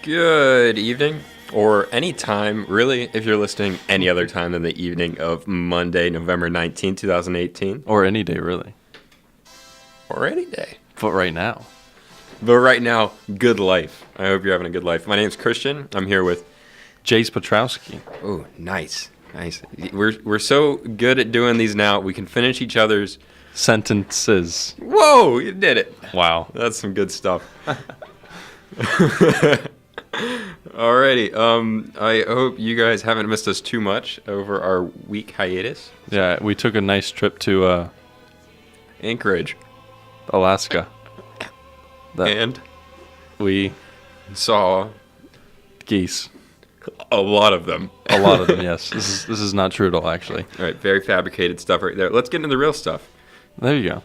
Good evening, or any time, really, if you're listening any other time than the evening of Monday, November 19th, 2018. Or any day, really. Or any day. But right now. But right now, good life. I hope you're having a good life. My name's Christian. I'm here with Jace Petrowski. Oh, nice. Nice. We're so good at doing these now, we can finish each other's Sentences. Whoa, you did it. Wow. That's some good stuff. Alrighty. I hope you guys haven't missed us too much over our week hiatus. Yeah, we took a nice trip to Anchorage. Alaska. And we saw geese. a lot of them. A lot of them, yes. This is not true at all, actually. All right, very fabricated stuff right there. Let's get into the real stuff. There you go.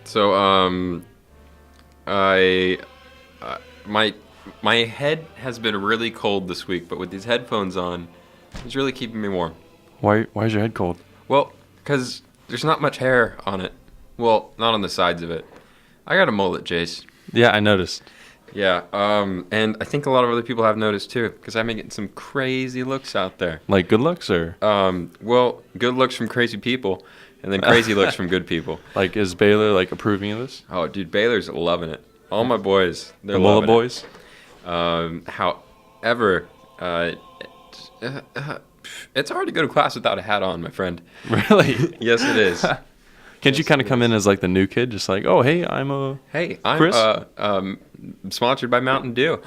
So, my head has been really cold this week, but with these headphones on, it's really keeping me warm. Why is your head cold? Well, because there's not much hair on it. Well, not on the sides of it. I got a mullet, Jace. Yeah, I noticed. Yeah, and I think a lot of other people have noticed too, because I've been getting some crazy looks out there. Like good looks or? Well, good looks from crazy people, and then crazy looks from good people. Like, is Baylor, like, approving of this? Oh, dude, Baylor's loving it. All my boys, they're the loving mullet it. boys? However, it's hard to go to class without a hat on, my friend. Really? Yes, it is. Can't you kind of come in as, like, the new kid? Just like, oh, hey, I'm Chris? Sponsored by Mountain Dew.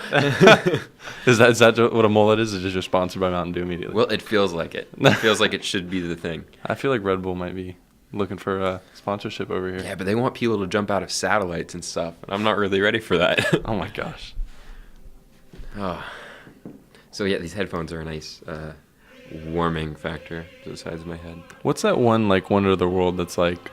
Is that what a mullet is? Is it just sponsored by Mountain Dew immediately? Well, it feels like it. It feels like it should be the thing. I feel like Red Bull might be looking for a sponsorship over here. Yeah, but they want people to jump out of satellites and stuff, and I'm not really ready for that. Oh, my gosh. Oh. So, yeah, these headphones are a nice warming factor to the sides of my head. What's that one, like, wonder of the world that's like...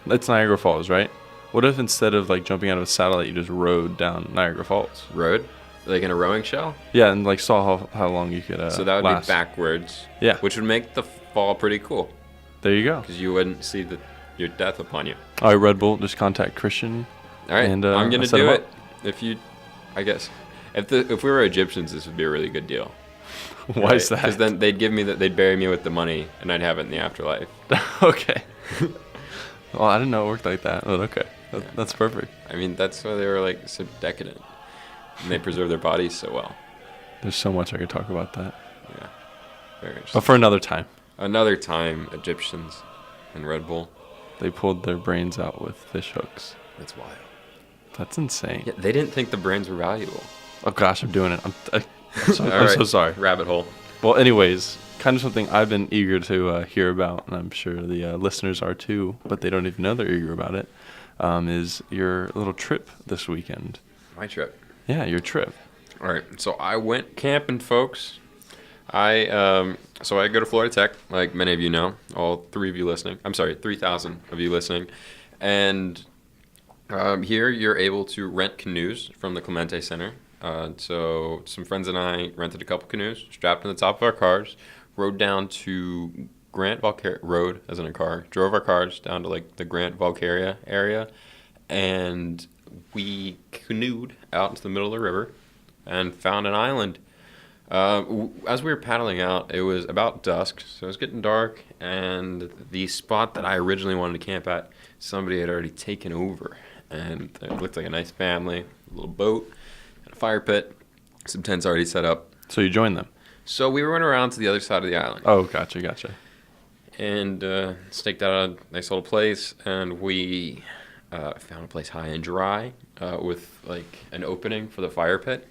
That's Niagara Falls, right? What if instead of, like, jumping out of a satellite, you just rode down Niagara Falls? Rode? Like in a rowing shell? Yeah, and, like, saw how long you could So that would last. be backwards. Yeah. Which would make the fall pretty cool. There you go. Because you wouldn't see your death upon you. All right, Red Bull, just contact Christian. All right, and, I'm going to set do him it. If we were Egyptians, this would be a really good deal. Why is that? Because then they'd bury me with the money, and I'd have it in the afterlife. Okay. Well, I didn't know it worked like that, but okay. That's perfect. I mean, that's why they were, like, so decadent. And they preserve their bodies so well. There's so much I could talk about that. Yeah. Very interesting. But for another time. Another time, Egyptians and Red Bull. They pulled their brains out with fish hooks. That's wild. That's insane. Yeah, they didn't think the brains were valuable. Oh, gosh, I'm doing it. I'm so sorry. Rabbit hole. Well, anyways, kind of something I've been eager to hear about, and I'm sure the listeners are too, but they don't even know they're eager about it, is your little trip this weekend. My trip. Yeah, your trip. All right, so I went camping, folks. I go to Florida Tech, like many of you know, all 3,000 of you listening, and here you're able to rent canoes from the Clemente Center. So some friends and I rented a couple canoes, strapped on the top of our cars, rode down to rode as in a car, drove our cars down to like the Grant Valcaria area, and we canoed out into the middle of the river and found an island. As we were paddling out, it was about dusk, so it was getting dark, and the spot that I originally wanted to camp at, somebody had already taken over, and it looked like a nice family, a little boat, and a fire pit, some tents already set up. So you joined them? So we went around to the other side of the island. Oh, gotcha. And staked out a nice little place, and we found a place high and dry with like an opening for the fire pit.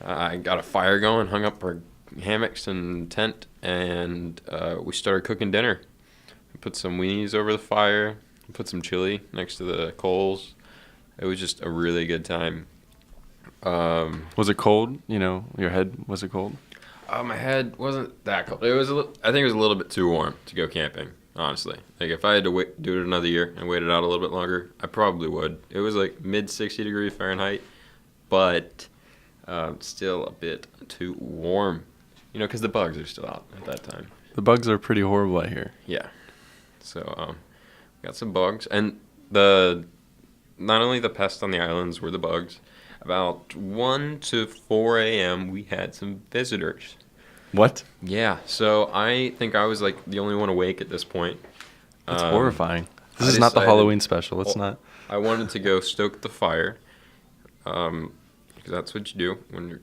I got a fire going, hung up our hammocks and tent, and we started cooking dinner. We put some weenies over the fire, put some chili next to the coals. It was just a really good time. Was it cold? You know, your head, was it cold? My head wasn't that cold. I think it was a little bit too warm to go camping, honestly. Like, if I had to do it another year and wait it out a little bit longer, I probably would. It was like mid 60 degree Fahrenheit, but still a bit too warm. You know, because the bugs are still out at that time. The bugs are pretty horrible out here. Yeah. So, got some bugs. And not only the pests on the islands were the bugs, about 1 to 4 a.m., we had some visitors. What? Yeah, so I think I was like the only one awake at this point. That's horrifying. This I is not the decided- Halloween special. It's well, not. I wanted to go stoke the fire, because that's what you do when you're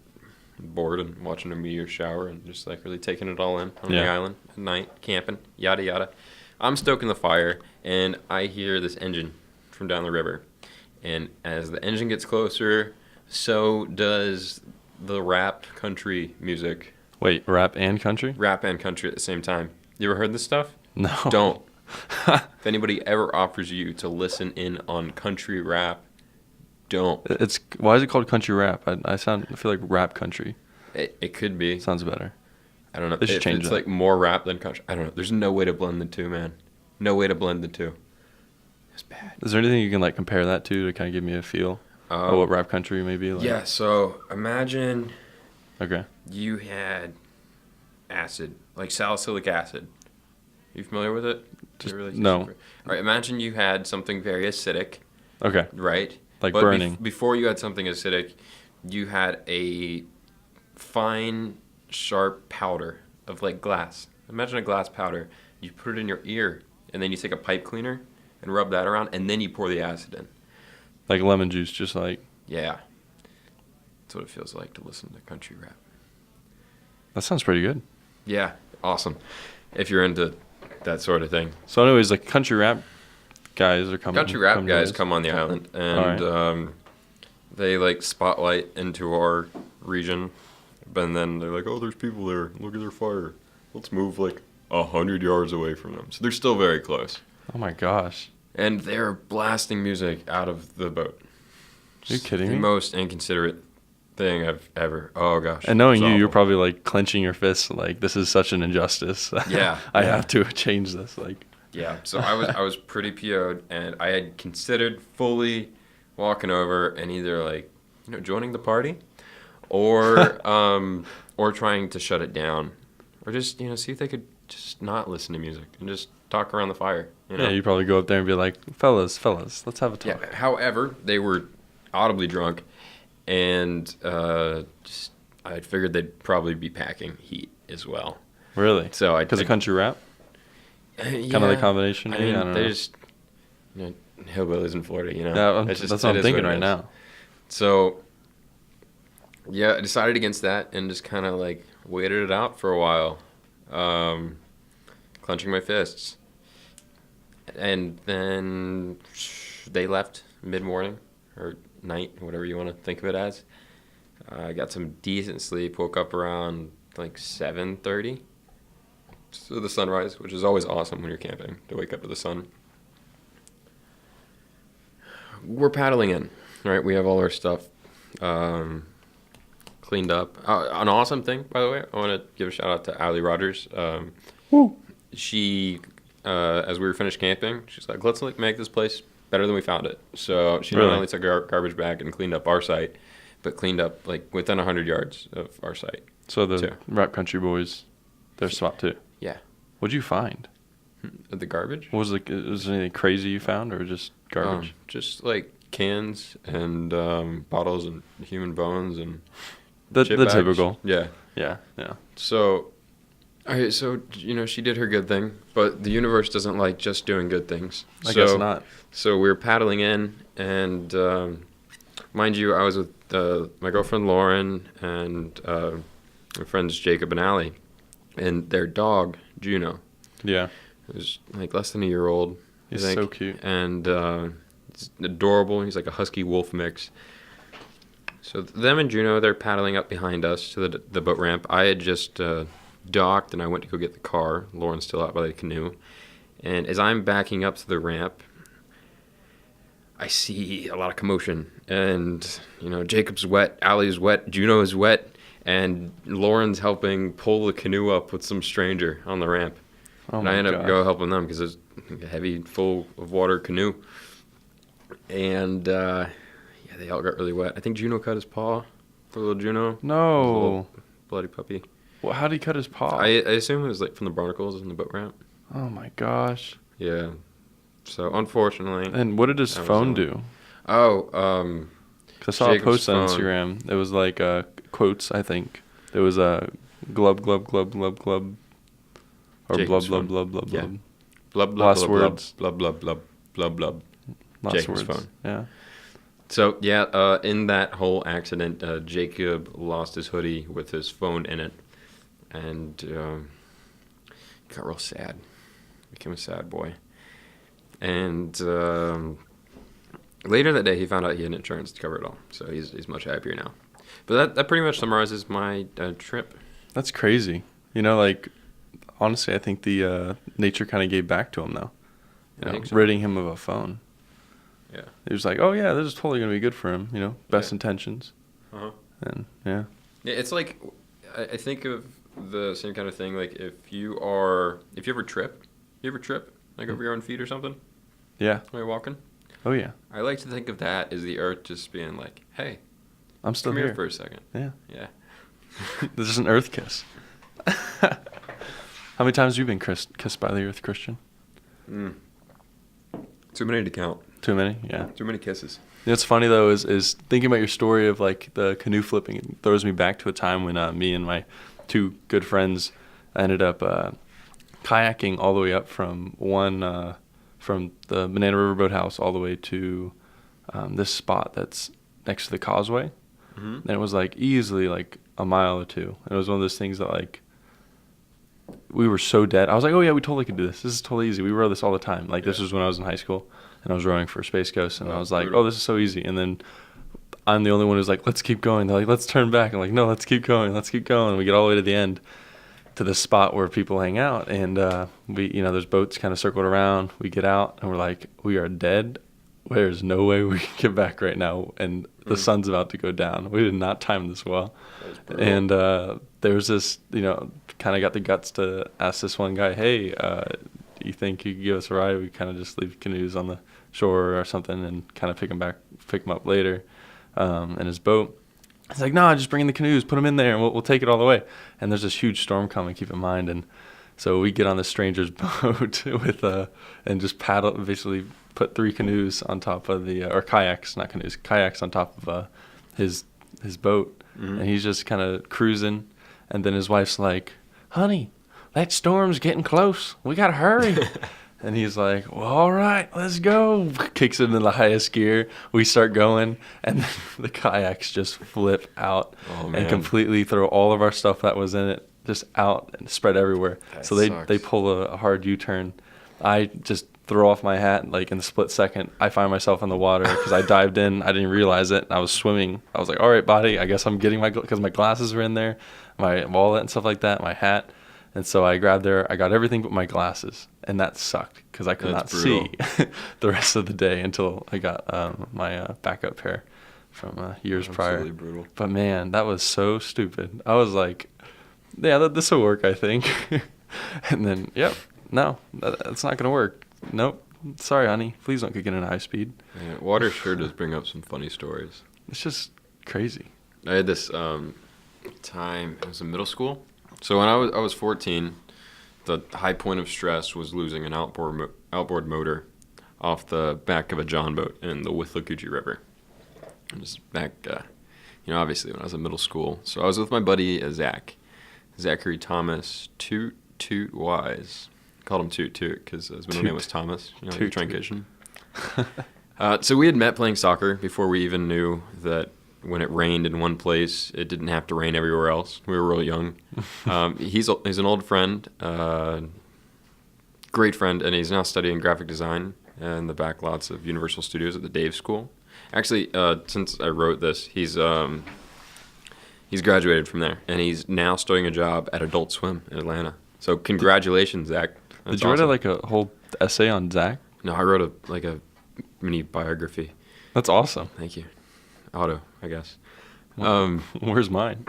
bored and watching a meteor shower and just like really taking it all in on the Yeah. island at night, camping, yada yada. I'm stoking the fire, and I hear this engine from down the river. And as the engine gets closer, so does the rap country music. Wait, rap and country? Rap and country at the same time. You ever heard this stuff? No. Don't. If anybody ever offers you to listen in on country rap, don't. It's why is it called country rap? I feel like rap country. It could be. Sounds better. I don't know. They should If change it's that. like more rap than country. I don't know. There's no way to blend the two, man. No way to blend the two. It's bad. Is there anything you can like compare that to kind of give me a feel of what rap country may be like? Yeah, so imagine Okay. you had acid, like salicylic acid. You familiar with it? Just- Really no. All right, imagine you had something very acidic, Okay. right? Like But burning. before you had something acidic, you had a fine, sharp powder of like glass. Imagine a glass powder. You put it in your ear, and then you take a pipe cleaner and rub that around, and then you pour the acid in. Like lemon juice, just like Yeah. That's what it feels like to listen to country rap. that sounds pretty good. Yeah, awesome. If you're into that sort of thing. So, anyways, like country rap guys are coming. Country rap come guys to us. come on the island, and they like spotlight into our region, but then they're like, "Oh, there's people there. Look at their fire. Let's move like 100 yards away from them." So they're still very close, Oh my gosh. and they're blasting music out of the boat. Are you kidding the me? most inconsiderate thing I've ever. Oh gosh. And knowing it's you, you're awful. probably like clenching your fists, like this is such an injustice. Yeah, I yeah. have to change this. Like, Yeah, so I was pretty PO'd, and I had considered fully walking over and either like joining the party, or trying to shut it down, or just see if they could just not listen to music and just talk around the fire. yeah, you probably go up there and be like, fellas, let's have a talk. Yeah. However, they were audibly drunk, and just I figured they'd probably be packing heat as well. Really? So Because of country rap? kind Kind of the combination? I maybe? mean, I don't they know. just hillbillies in Florida, Yeah, It's just- that's what it I'm is thinking it right is. now. So, yeah, I decided against that and just kind of like waited it out for a while, clenching my fists. And then they left mid-morning or night, whatever you want to think of it as. I got some decent sleep, woke up around like 7:30 to the sunrise, which is always awesome when you're camping, to wake up to the sun. We're paddling in, right? We have all our stuff cleaned up. An awesome thing, by the way, I want to give a shout out to Allie Rogers. Woo. She, as we were finished camping, she's like, let's make this place better than we found it. So she not Really? only took our garbage bag and cleaned up our site, but cleaned up like within 100 yards of our site. So the Too. rap country boys, their spot too. Yeah. What'd you find? The garbage? What was there anything crazy you found, or just garbage? Just like cans and bottles and human bones and the chip bags. typical. Yeah. Yeah. So, she did her good thing, but the universe doesn't like just doing good things. I guess not. So we were paddling in, and mind you, I was with my girlfriend Lauren and my friends Jacob and Allie, and their dog Juno. Yeah. He was like less than a year old. I He's think. so cute. And it's adorable. He's like a husky wolf mix. So them and Juno, they're paddling up behind us to the boat ramp. I had just docked, and I went to go get the car. Lauren's still out by the canoe. And as I'm backing up to the ramp, I see a lot of commotion. And, Jacob's wet, Allie's wet, Juno is wet, and Lauren's helping pull the canoe up with some stranger on the ramp. Oh And my I end up gosh. go helping them because it's a heavy, full of water canoe. And, they all got really wet. I think Juno cut his paw. Poor little Juno. No. Little bloody puppy. Well, how did he cut his paw? I assume it was like from the barnacles in the boat ramp. Oh my gosh. Yeah. So, unfortunately. And what did his That was phone all. do? Oh, 'Cause I saw a Jacob's post on phone. Instagram. It was like quotes, I think. There was a glub, glub, glub, glub, glub. Or Jacob's blub, phone. blub, blub, blub, Yeah. blub. Blub, blub, Last blub, words. blub, blub, blub, blub, blub. Last Jacob's words. phone. Yeah. So, in that whole accident, Jacob lost his hoodie with his phone in it. And got real sad. Became a sad boy. And later that day, he found out he had insurance to cover it all. So he's much happier now. But that pretty much summarizes my trip. That's crazy. You know, like, honestly, I think the nature kind of gave back to him, though. I think so. Ridding him of a phone. Yeah. He was like, oh, yeah, this is totally going to be good for him, best Yeah. intentions. Uh-huh. And, yeah. Yeah, it's like, I think of the same kind of thing, like if you ever trip, like over your own feet or something, Yeah. when you're walking, Oh, yeah. I like to think of that as the earth just being like, hey, I'm still come here. here for a second. Yeah. Yeah. This is an earth kiss. How many times have you been kissed by the earth, Christian? Too many to count. Too many? Yeah. Too many kisses. You know what's funny, though, is thinking about your story of, like, the canoe flipping. It throws me back to a time when me and my two good friends ended up kayaking all the way up from the Banana River Boathouse all the way to this spot that's next to the causeway. Mm-hmm. And it was, like, easily, like, a mile or two. And it was one of those things that, like, we were so dead. I was like, oh, yeah, we totally could do this. This is totally easy. We row this all the time. Like, this was when I was in high school, and I was rowing for Space Coast, and I was like, brutal. oh, this is so easy. And then I'm the only one who's like, let's keep going. They're like, let's turn back. I'm like, no, let's keep going. Let's keep going. And we get all the way to the end to the spot where people hang out, and there's boats kind of circled around. We get out, and we're like, we are dead. There's no way we can get back right now, and the sun's about to go down. We did not time this well. And there was this, kind of got the guts to ask this one guy, hey, do you think you could give us a ride? We kind of just leave canoes on the shore or something and kind of pick him up later in his boat. He's like, no, just bring in the canoes, put them in there, and we'll take it all the way. And there's this huge storm coming, keep in mind. And so we get on this stranger's boat and just paddle, basically put 3 canoes on top of or kayaks, not canoes, kayaks on top of his boat. Mm-hmm. And he's just kind of cruising. And then his wife's like, honey, that storm's getting close. We got to hurry. And he's like, well, all right, let's go. Kicks it into the highest gear. We start going, and then the kayaks just flip out and completely throw all of our stuff that was in it just out and spread everywhere. That so sucks. they pull a hard U-turn. I just throw off my hat, like in the split second. I find myself in the water because I dived in. I didn't realize it. I was swimming. I was like, all right, buddy, I guess I'm getting because my glasses were in there, my wallet and stuff like that, my hat. And so I grabbed I got everything but my glasses, and that sucked because I could not see the rest of the day until I got my backup pair from years prior. Absolutely brutal. But man, that was so stupid. I was like, yeah, this will work, I think. And then, no, that's not going to work. Nope. Sorry, honey. Please don't kick it in high speed. Yeah, water sure does bring up some funny stories. It's just crazy. I had this time, it was in middle school. So when I was 14, the high point of stress was losing an outboard motor off the back of a John boat in the Withlacoochee River. It was back, obviously when I was in middle school. So I was with my buddy Zachary Thomas Toot Wise. Called him Toot because his middle name was Thomas. Toot. Trancation. So we had met playing soccer before we even knew that when it rained in one place, it didn't have to rain everywhere else. We were real young. He's an old friend, great friend, and he's now studying graphic design in the back lots of Universal Studios at the Dave School. Actually, since I wrote this, he's graduated from there, and he's now starting a job at Adult Swim in Atlanta. So congratulations, Zach. Did you write like a whole essay on Zach? No, I wrote a mini biography. That's awesome. Thank you. Auto, I guess. Where's mine?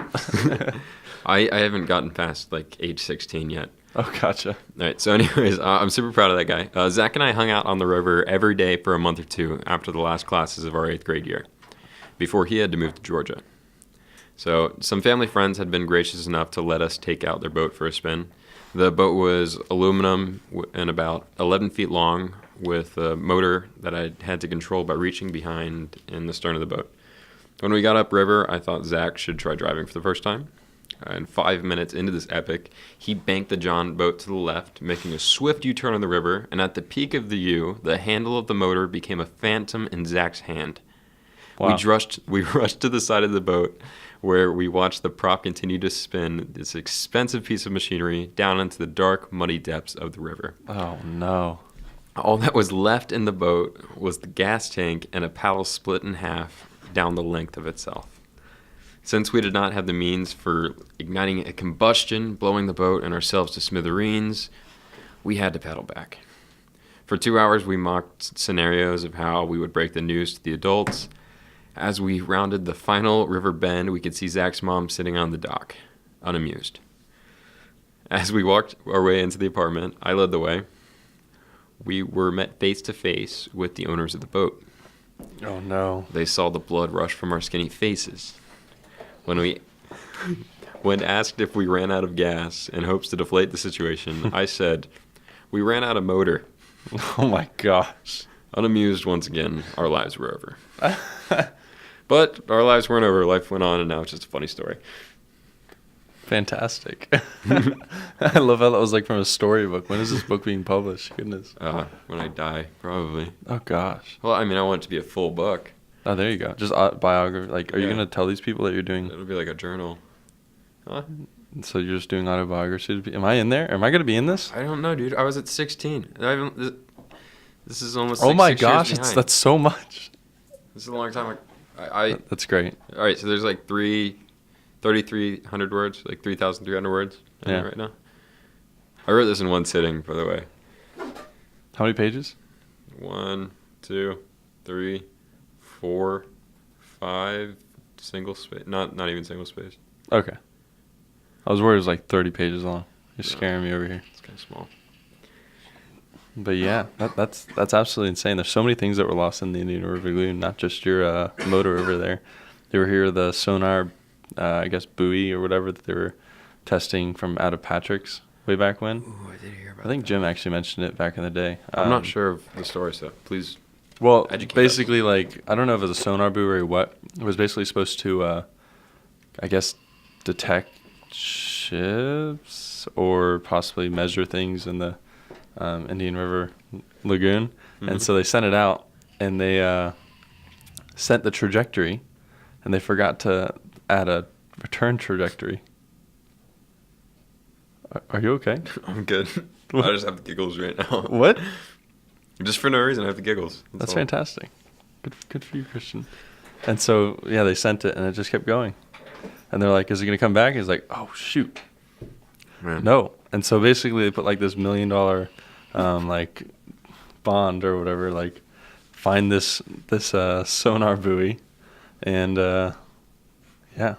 I haven't gotten past like age 16 yet. Oh, gotcha. All right. So, anyways, I'm super proud of that guy. Zach and I hung out on the river every day for a month or two after the last classes of our 8th grade year, before he had to move to Georgia. So, some family friends had been gracious enough to let us take out their boat for a spin. The boat was aluminum and about 11 feet long, with a motor that I had to control by reaching behind in the stern of the boat. When we got upriver, I thought Zach should try driving for the first time. And 5 minutes into this epic, he banked the John boat to the left, making a swift U-turn on the river, and at the peak of the U, the handle of the motor became a phantom in Zach's hand. Wow. We rushed to the side of the boat, where we watched the prop continue to spin this expensive piece of machinery down into the dark, muddy depths of the river. Oh, no. All that was left in the boat was the gas tank and a paddle split in half down the length of itself. Since we did not have the means for igniting a combustion, blowing the boat and ourselves to smithereens, we had to paddle back. For 2 hours, we mocked scenarios of how we would break the news to the adults. As we rounded the final river bend, we could see Zach's mom sitting on the dock, unamused. As we walked our way into the apartment, I led the way. We were met face to face with the owners of the boat. Oh, no. They saw the blood rush from our skinny faces. When asked if we ran out of gas in hopes to deflate the situation, I said, "We ran out of motor." Oh, my gosh. Unamused once again, our lives were over. But our lives weren't over. Life went on, and now it's just a funny story. Fantastic. I love how that was like from a storybook. When is this book being published? Goodness. When I die, probably. Oh, gosh. Well, I mean, I want it to be a full book. Oh, there you go. Just biography. Like, are you going to tell these people that you're doing? It'll be like a journal. Huh? So you're just doing autobiography? Am I in there? Am I going to be in this? I don't know, dude. I was at 16. This is almost Oh, like my 6 years gosh. behind. That's so much. This is a long time. That's great. All right, so there's like 3,300 words, like 3,300 words in there right now. I wrote this in one sitting, by the way. How many pages? 1, 2, 3, 4, 5, single space. Not even single space. Okay. I was worried it was like 30 pages long. You're No. scaring me over here. It's kind of small. But yeah, that's absolutely insane. There's so many things that were lost in the Indian River Lagoon, not just your motor over there. They were here, the sonar, I guess, buoy or whatever that they were testing from out of Patrick's way back when. Ooh, I did hear about I think that. Jim actually mentioned it back in the day. I'm not sure of the story, so please. Well, Educate basically, like, I don't know if it was a sonar buoy or what. It was basically supposed to, I guess, detect ships or possibly measure things in the Indian River Lagoon. Mm-hmm. And so they sent it out, and they sent the trajectory, and they forgot to add a return trajectory. Are you okay? I'm good. I just have the giggles right now. What? Just for no reason, I have the giggles. That's all. fantastic. Good for you, Christian. And so, yeah, they sent it, and it just kept going. And they're like, is it going to come back? He's like, oh, shoot. Man. No. And so basically they put like this $1 million like bond or whatever, like find this sonar buoy and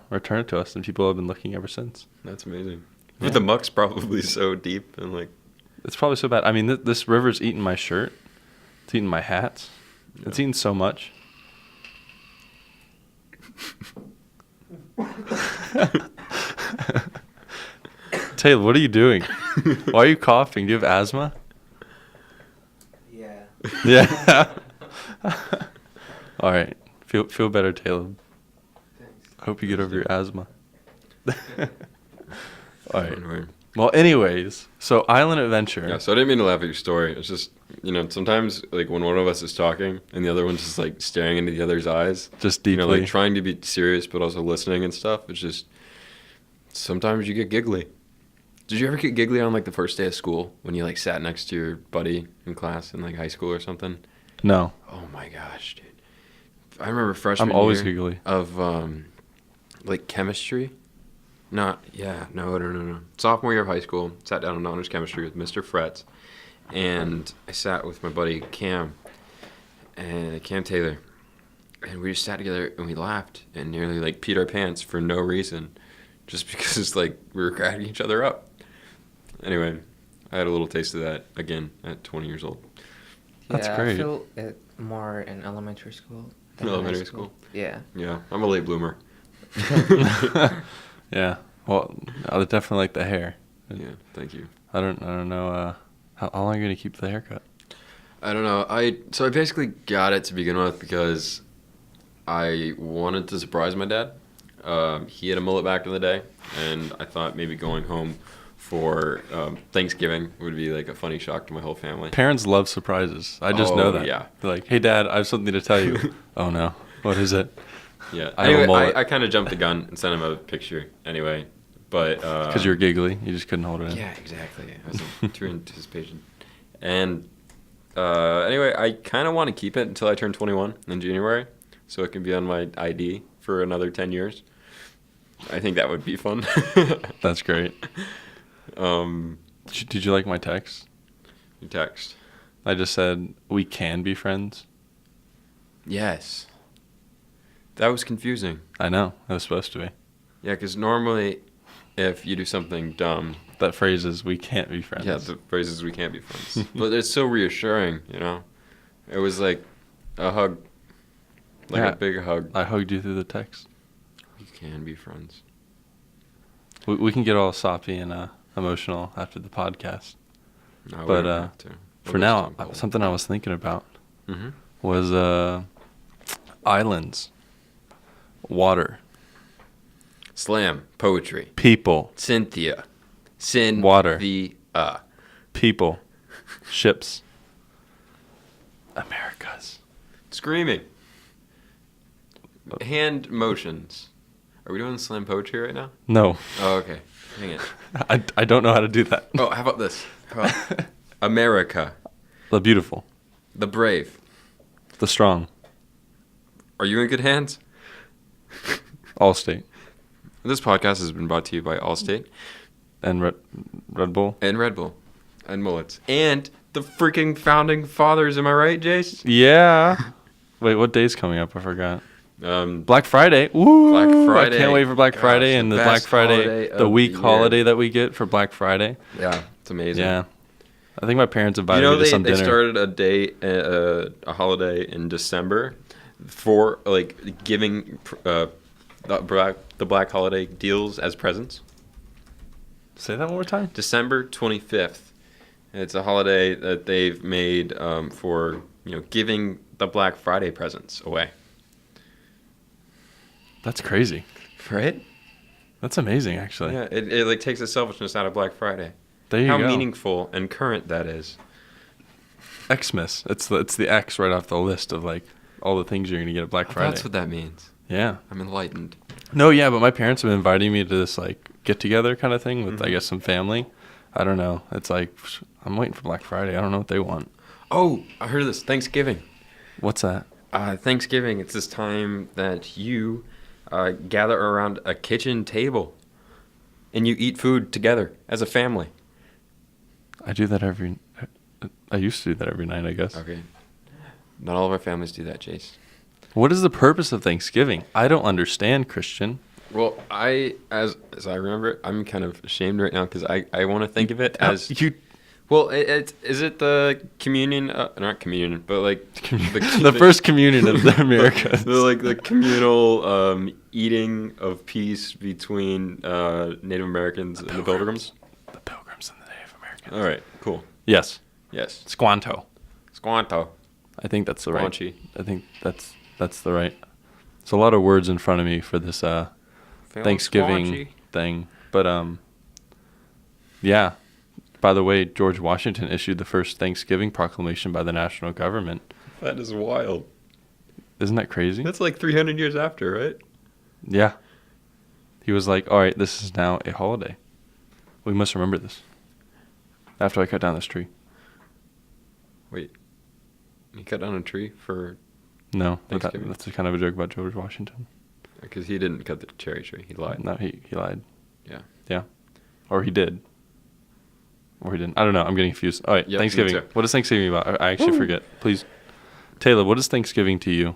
return it to us, and people have been looking ever since. That's amazing. Yeah. But the muck's probably so deep and like. It's probably so bad. I mean, this river's eating my shirt. It's eating my hats. Yeah. It's eating so much. Taylor, what are you doing? Why are you coughing? Do you have asthma? Yeah. Yeah. All right. Feel better, Taylor. Thanks. I hope you get over your asthma. All right. Anyway. Well, anyways, so Island Adventure. Yeah, so I didn't mean to laugh at your story. It's just, sometimes like when one of us is talking and the other one's just like staring into the other's eyes, Just deeply. like trying to be serious but also listening and stuff. It's just sometimes you get giggly. Did you ever get giggly on like the first day of school when you like sat next to your buddy in class in like high school or something? No. Oh my gosh, dude! I remember freshman I'm always year giggly. of like chemistry. No. Sophomore year of high school, sat down in honors chemistry with Mr. Fretz, and I sat with my buddy Cam Taylor, and we just sat together and we laughed and nearly like peed our pants for no reason, just because like we were cracking each other up. Anyway, I had a little taste of that again at 20 years old. That's Yeah, great. I feel it more in elementary school. than in high Elementary school? Yeah. Yeah, I'm a late bloomer. Yeah. Well, I definitely like the hair. Yeah, thank you. I don't know how long are you gonna keep the haircut? I don't know. So I basically got it to begin with because I wanted to surprise my dad. He had a mullet back in the day, and I thought maybe going home for Thanksgiving would be like a funny shock to my whole family. Parents love surprises. I just know that. Yeah. They're like, hey, Dad, I have something to tell you. Oh, no. What is it? Yeah. I have a Anyway, mullet. I kind of jumped the gun and sent him a picture anyway. But Because you were giggly. You just couldn't hold it in. yeah, exactly. I was in true anticipation. And anyway, I kind of want to keep it until I turn 21 in January, so it can be on my ID for another 10 years. I think that would be fun. That's great. Did you like my text? You text. I just said, we can be friends. Yes. That was confusing. I know. It was supposed to be. Yeah, because normally if you do something dumb, That phrase is, we can't be friends. yeah, the phrase is we can't be friends. But it's so reassuring, you know? It was like a hug. Like Yeah. a big hug. I hugged you through the text. We can be friends. We can get all soppy and emotional after the podcast. No, we But, don't have to. For now, something I was thinking about Mm-hmm. was islands, water, Slam, poetry, people, Cynthia, Water. people, ships, Americas. Screaming. Hand motions. Are we doing slam poetry right now? No, Oh, okay. Dang it. I don't know how to do that. Oh, how about this? How about America, The beautiful, the brave. the strong, Are you in good hands? Allstate, This podcast has been brought to you by Allstate and Red Bull. and Red Bull and Mullets and the freaking founding fathers. Am I right, Jace? Yeah. Wait, what day's coming up? I forgot. Black Black Friday. Ooh, Friday. I can't wait for Black Gosh, Friday the and the best Black Friday, holiday the of week the year. holiday that we get for Black Friday. Yeah, it's amazing. Yeah. I think my parents invited You know me to some they dinner. started a holiday in December for like giving the black holiday deals as presents. Say that one more time. December 25th. It's a holiday that they've made for giving the Black Friday presents away. That's crazy. Right? That's amazing, actually. Yeah, it like takes the selfishness out of Black Friday. There you How go. meaningful and current that is. Xmas. It's the X right off the list of like all the things you're gonna get at Black Oh, Friday. that's what that means. Yeah. I'm enlightened. No, yeah, but my parents have been inviting me to this like get together kind of thing with I Mhm. guess some family. I don't know. It's like I'm waiting for Black Friday. I don't know what they want. Oh, I heard of this. Thanksgiving. What's that? Thanksgiving, it's this time that you gather around a kitchen table and you eat food together as a family. I do that every. I used to do that every night, I guess. Okay. Not all of our families do that, Chase. What is the purpose of Thanksgiving? I don't understand, Christian. Well, as I remember it, I'm kind of ashamed right now because I want to think of it as you. well. Is it the communion? Not communion, but like The first communion of the Americas. the communal eating of peace between Native Americans and the Pilgrims. The Pilgrims and the Native Americans. All right, cool. Yes. Yes, Squanto. Squanto. I think that's the right. Squanchy. I think that's the right. There's a lot of words in front of me for this Thanksgiving Squanchy. thing, but yeah. By the way, George Washington issued the first Thanksgiving proclamation by the national government. That is wild. Isn't that crazy? That's like 300 years after, right? Yeah. He was like, "All right, this is now a holiday. We must remember this." After I cut down this tree. Wait, he cut down a tree for No, Thanksgiving? that's kind of a joke about George Washington. because he didn't cut the cherry tree. He lied. No, he lied. Yeah. Yeah. Or he did. Or he didn't. I don't know. I'm getting confused. All right, Yeah, me Thanksgiving. too. What is Thanksgiving about? I actually forget. Please, Taylor, what is Thanksgiving to you?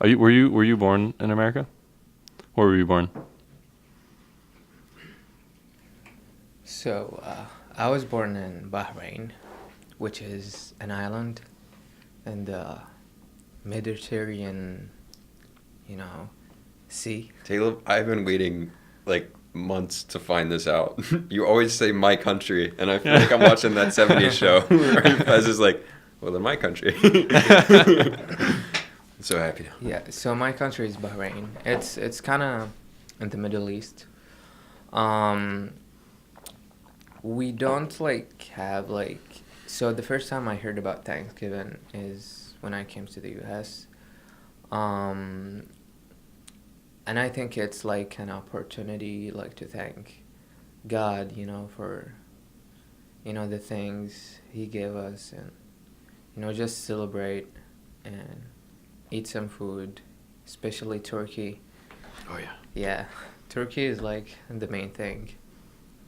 Were you born in America? Where were you born? So, I was born in Bahrain, which is an island in the Mediterranean, sea. Caleb, I've been waiting like months to find this out. You always say my country, and I feel like I'm watching that 70s show where Fez is like, well, in my country. So happy. Yeah, so my country is Bahrain. It's kind of in the Middle East. Um, we don't like have like so the first time I heard about Thanksgiving is when I came to the U.S. Um, and I think it's like an opportunity like to thank God, for the things He gave us, and just celebrate and eat some food, especially turkey. Oh yeah. Yeah, turkey is like the main thing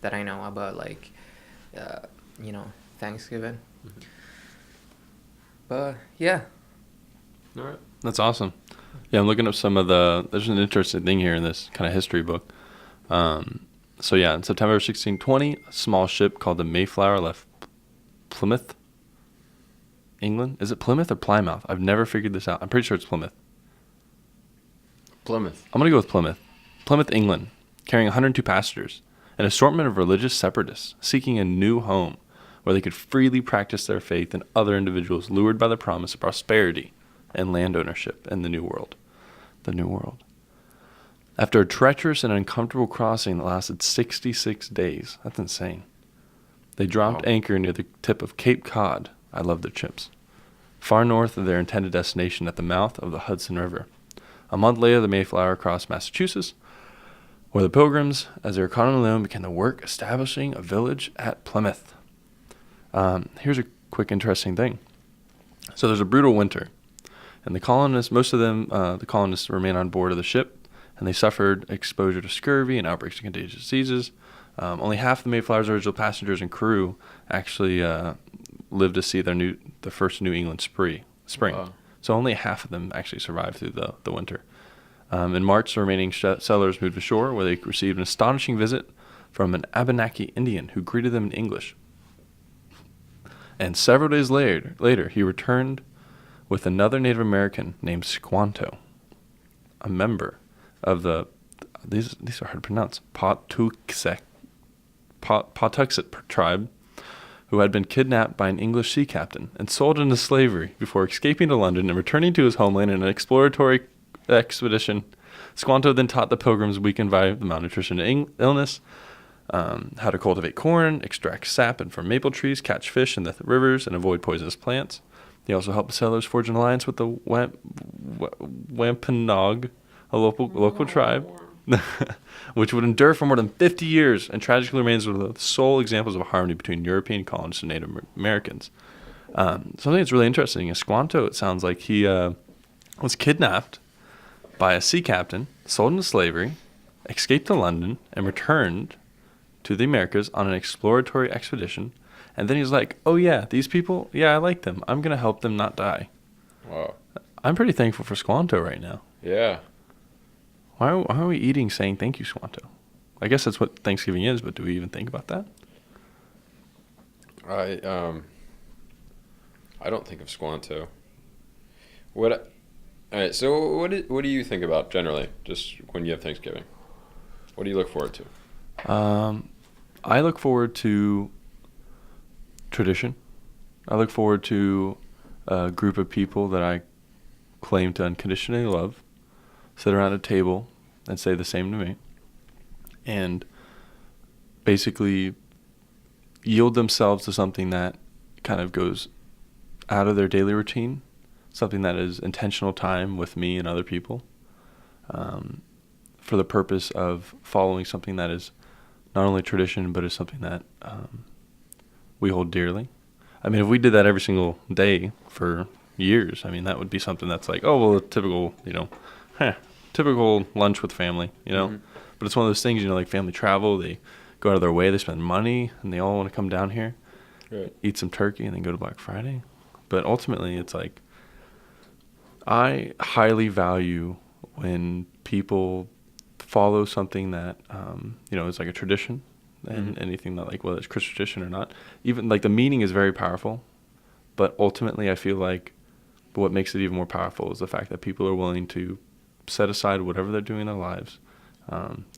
that I know about, like, uh, Thanksgiving. Mm-hmm. But yeah, All right. That's awesome. Yeah, I'm looking up there's an interesting thing here in this kind of history book. So yeah, in September 1620, a small ship called the Mayflower left Plymouth, England. Is it Plymouth or Plymouth? I've never figured this out. I'm pretty sure it's Plymouth. Plymouth. I'm going to go with Plymouth. Plymouth, England, carrying 102 passengers, an assortment of religious separatists seeking a new home where they could freely practice their faith, and other individuals lured by the promise of prosperity and land ownership in the New World. The New World. After a treacherous and uncomfortable crossing that lasted 66 days, that's insane, they dropped anchor near the tip of Cape Cod. I love their chips. Far north of their intended destination at the mouth of the Hudson River. A month later, the Mayflower crossed Massachusetts, where the Pilgrims, as their economy known, began the work establishing a village at Plymouth. Here's a quick interesting thing. So there's a brutal winter, and the colonists remain on board of the ship, and they suffered exposure to scurvy and outbreaks of contagious diseases. Only half the Mayflower's original passengers and crew actually lived to see the first New England spring. Wow. So only half of them actually survived through the winter. In March, the remaining settlers moved ashore, where they received an astonishing visit from an Abenaki Indian who greeted them in English. And several days later, he returned with another Native American named Squanto, a member of these are hard to pronounce, Patuxet tribe, who had been kidnapped by an English sea captain and sold into slavery before escaping to London and returning to his homeland in an exploratory expedition. Squanto then taught the Pilgrims, weakened by the malnutrition and illness, how to cultivate corn, extract sap from maple trees, catch fish in the rivers, and avoid poisonous plants. He also helped the settlers forge an alliance with the Wampanoag, a local tribe, which would endure for more than 50 years and tragically remains one of the sole examples of harmony between European colonists and Native Americans. Something that's really interesting is Squanto, it sounds like he was kidnapped by a sea captain, sold into slavery, escaped to London, and returned to the Americas on an exploratory expedition. And then he's like, oh yeah, these people, yeah, I like them. I'm going to help them not die. Wow. I'm pretty thankful for Squanto right now. Yeah. Why are we eating saying thank you, Squanto? I guess that's what Thanksgiving is, but do we even think about that? I don't think of Squanto. All right, so what do you think about generally, just when you have Thanksgiving? What do you look forward to? I look forward to tradition. I look forward to a group of people that I claim to unconditionally love, sit around a table and say the same to me, and basically yield themselves to something that kind of goes out of their daily routine, something that is intentional time with me and other people, for the purpose of following something that is not only tradition, but is something that we hold dearly. I mean, if we did that every single day for years, I mean, that would be something that's like, oh, well, a typical, typical lunch with family, Mm-hmm. But it's one of those things, like family travel, they go out of their way, they spend money, and they all want to come down here, Right. eat some turkey, and then go to Black Friday. But ultimately, it's like, I highly value when people follow something that, is like a tradition, and Mm-hmm. anything that, like, whether it's Christian tradition or not, even, like, the meaning is very powerful, but ultimately, I feel like what makes it even more powerful is the fact that people are willing to set aside whatever they're doing in their lives,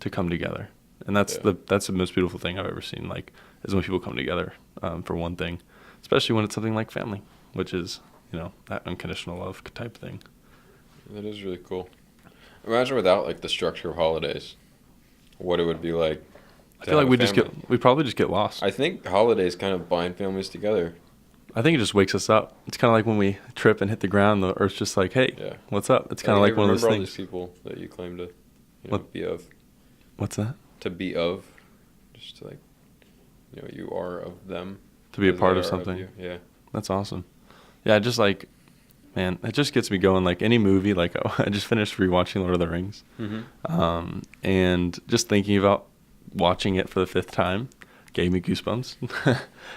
to come together. And that's the most beautiful thing I've ever seen, like, is when people come together, for one thing, especially when it's something like family, which is, that unconditional love type thing. That is really cool. Imagine without like the structure of holidays, what it would be like. I To feel have like a family. we probably just get lost. I think holidays kind of bind families together. I think it just wakes us up. It's kind of like when we trip and hit the ground, the earth's just like, hey, Yeah. what's up? It's kind of like one of those remember all things. these people that you claim to, What? be of. What's that? To be of, just to like, you are of them. To be a as part they of are something. you. Yeah. That's awesome. Yeah, just like, man, it just gets me going. Like any movie, like I just finished rewatching Lord of the Rings. Mm-hmm. And just thinking about watching it for the 5th time gave me goosebumps.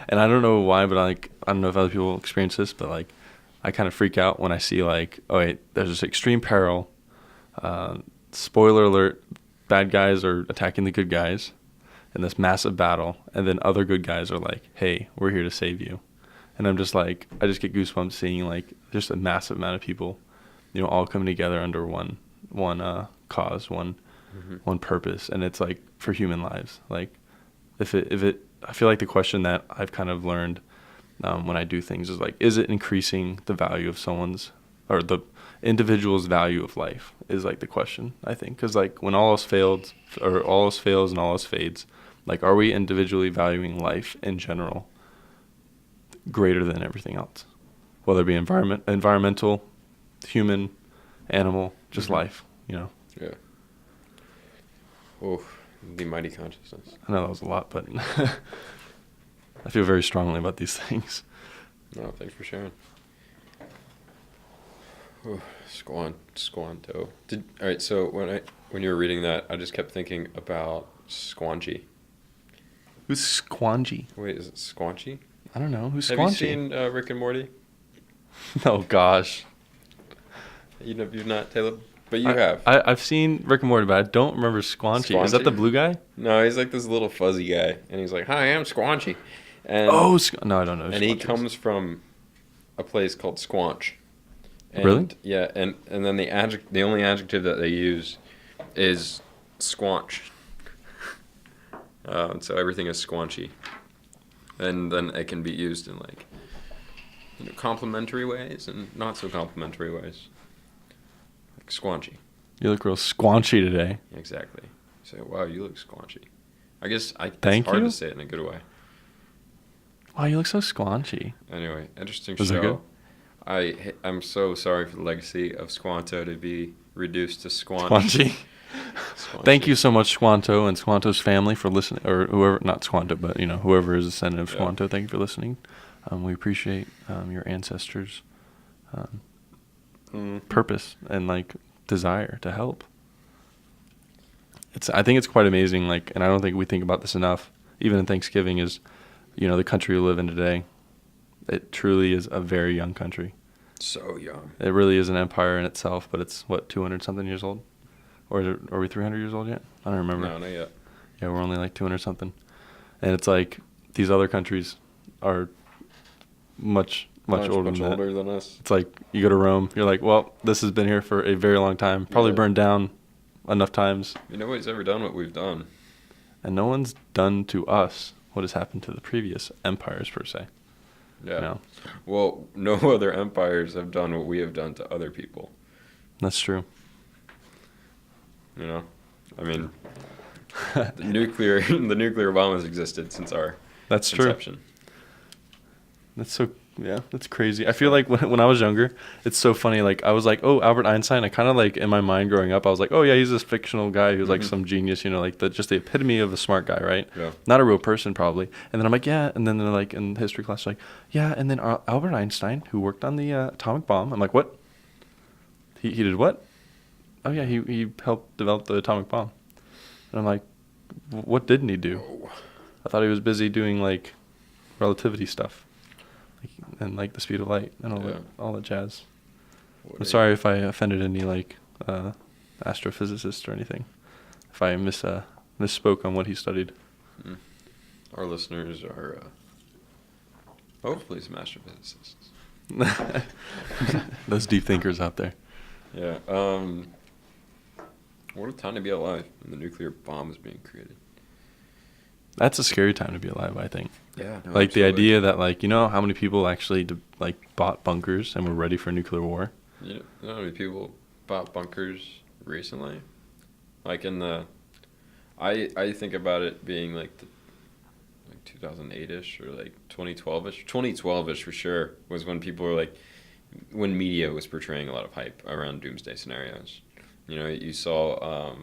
And I don't know why, but I don't know if other people experience this, but like I kind of freak out when I see like, oh wait, there's this extreme peril. Spoiler alert, bad guys are attacking the good guys in this massive battle, and then other good guys are like, hey, we're here to save you. And I'm just like, I just get goosebumps seeing like just a massive amount of people, all coming together under one cause, one purpose, and it's like for human lives. Like if it, I feel like the question that I've kind of learned when I do things is like, is it increasing the value of someone's or the individual's value of life is like the question, I think, because like when all else fails and all else fades, like are we individually valuing life in general greater than everything else, whether it be environmental, human, animal, just life, Yeah. Oh, the mighty consciousness. I know that was a lot, but I feel very strongly about these things. No, thanks for sharing. Oh, Squanto. All right, so when you were reading that, I just kept thinking about Squanchy. Who's Squangy? Wait, is it Squanchy? I don't know. Who's Have Squanchy? you seen Rick and Morty? Oh gosh. You've not, Taylor? But you have. I've seen Rick and Morty, but I don't remember Squanchy. Is that the Squanchy? blue guy? No, he's like this little fuzzy guy, and he's like, "Hi, I'm Squanchy," and No, I don't know. who and he Squanchy is. comes from a place called Squanch. And, Really? Yeah, and then the only adjective that they use is squanch. So everything is squanchy, and then it can be used in like complimentary ways and not so complimentary ways. Like squanchy. You look real squanchy today. Exactly. You say, "Wow, you look squanchy." I guess Thank it's hard you? to say it in a good way. Wow, you look so squanchy. Anyway, interesting Was that show. good? I'm so sorry for the legacy of Squanto to be reduced to squanch. Squanchy. Squanchy. Thank you so much, Squanto and Squanto's family for listening, or whoever, not Squanto, but whoever is a descendant of Yeah. Squanto. Thank you for listening. We appreciate your ancestors' purpose and like desire to help. I think it's quite amazing. Like, and I don't think we think about this enough. Even in Thanksgiving, is the country we live in today. It truly is a very young country. So young. It really is an empire in itself, but it's what 200 something years old, or are we 300 years old yet? I don't remember. No, not yet. Yeah, we're only like 200 something, and it's like these other countries are much older than that. older than us. It's like you go to Rome, you're like, well, this has been here for a very long time, probably Yeah. burned down enough times, Nobody's ever done what we've done. and no one's done to us what has happened to the previous empires per se. Yeah. Well, no other empires have done what we have done to other people. That's true. I mean, the nuclear bomb has existed since our That's true. conception. That's crazy. I feel like when I was younger, it's so funny. Like I was like, oh, Albert Einstein. I kind of like in my mind growing up, I was like, oh yeah, he's this fictional guy who's like some genius, like just the epitome of a smart guy, right? Yeah. Not a real person probably. And then I'm like, yeah. And then they're like in history class, like, yeah. And then Albert Einstein, who worked on the atomic bomb. I'm like, what? He did what? Oh yeah, he helped develop the atomic bomb. And I'm like, what didn't he do? Oh. I thought he was busy doing like relativity stuff. And like the speed of light and all that jazz. I'm sorry if I offended any like astrophysicists or anything. If I misspoke on what he studied. Our listeners are hopefully some astrophysicists. Those deep thinkers out there. Yeah. What a time to be alive when the nuclear bomb is being created. That's a scary time to be alive, I think. Yeah. No, Like the absolutely. idea that like how many people actually bought bunkers and were ready for nuclear war. You know how many people about bunkers recently. Like in the, I think about it being like 2008ish or like 2012ish. 2012ish for sure was when people were like, when media was portraying a lot of hype around doomsday scenarios. You know, you saw,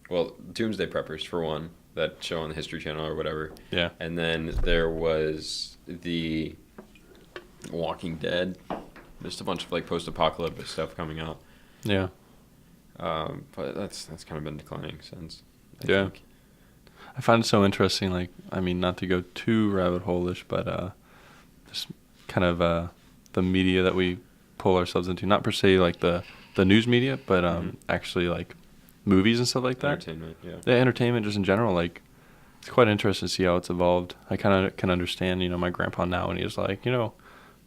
well, Doomsday Preppers for one, that show on the History Channel or whatever. Yeah. And then there was the Walking Dead, just a bunch of like post-apocalyptic stuff coming out. Yeah. But that's kind of been declining since. I Yeah. think. I find it so interesting, like, I mean, not to go too rabbit hole-ish, but just kind of the media that we pull ourselves into, not per se like the news media, but actually like movies and stuff like that. Entertainment, yeah. Yeah, entertainment just in general, like, it's quite interesting to see how it's evolved. I kind of can understand, you know, my grandpa now, and he's like, you know,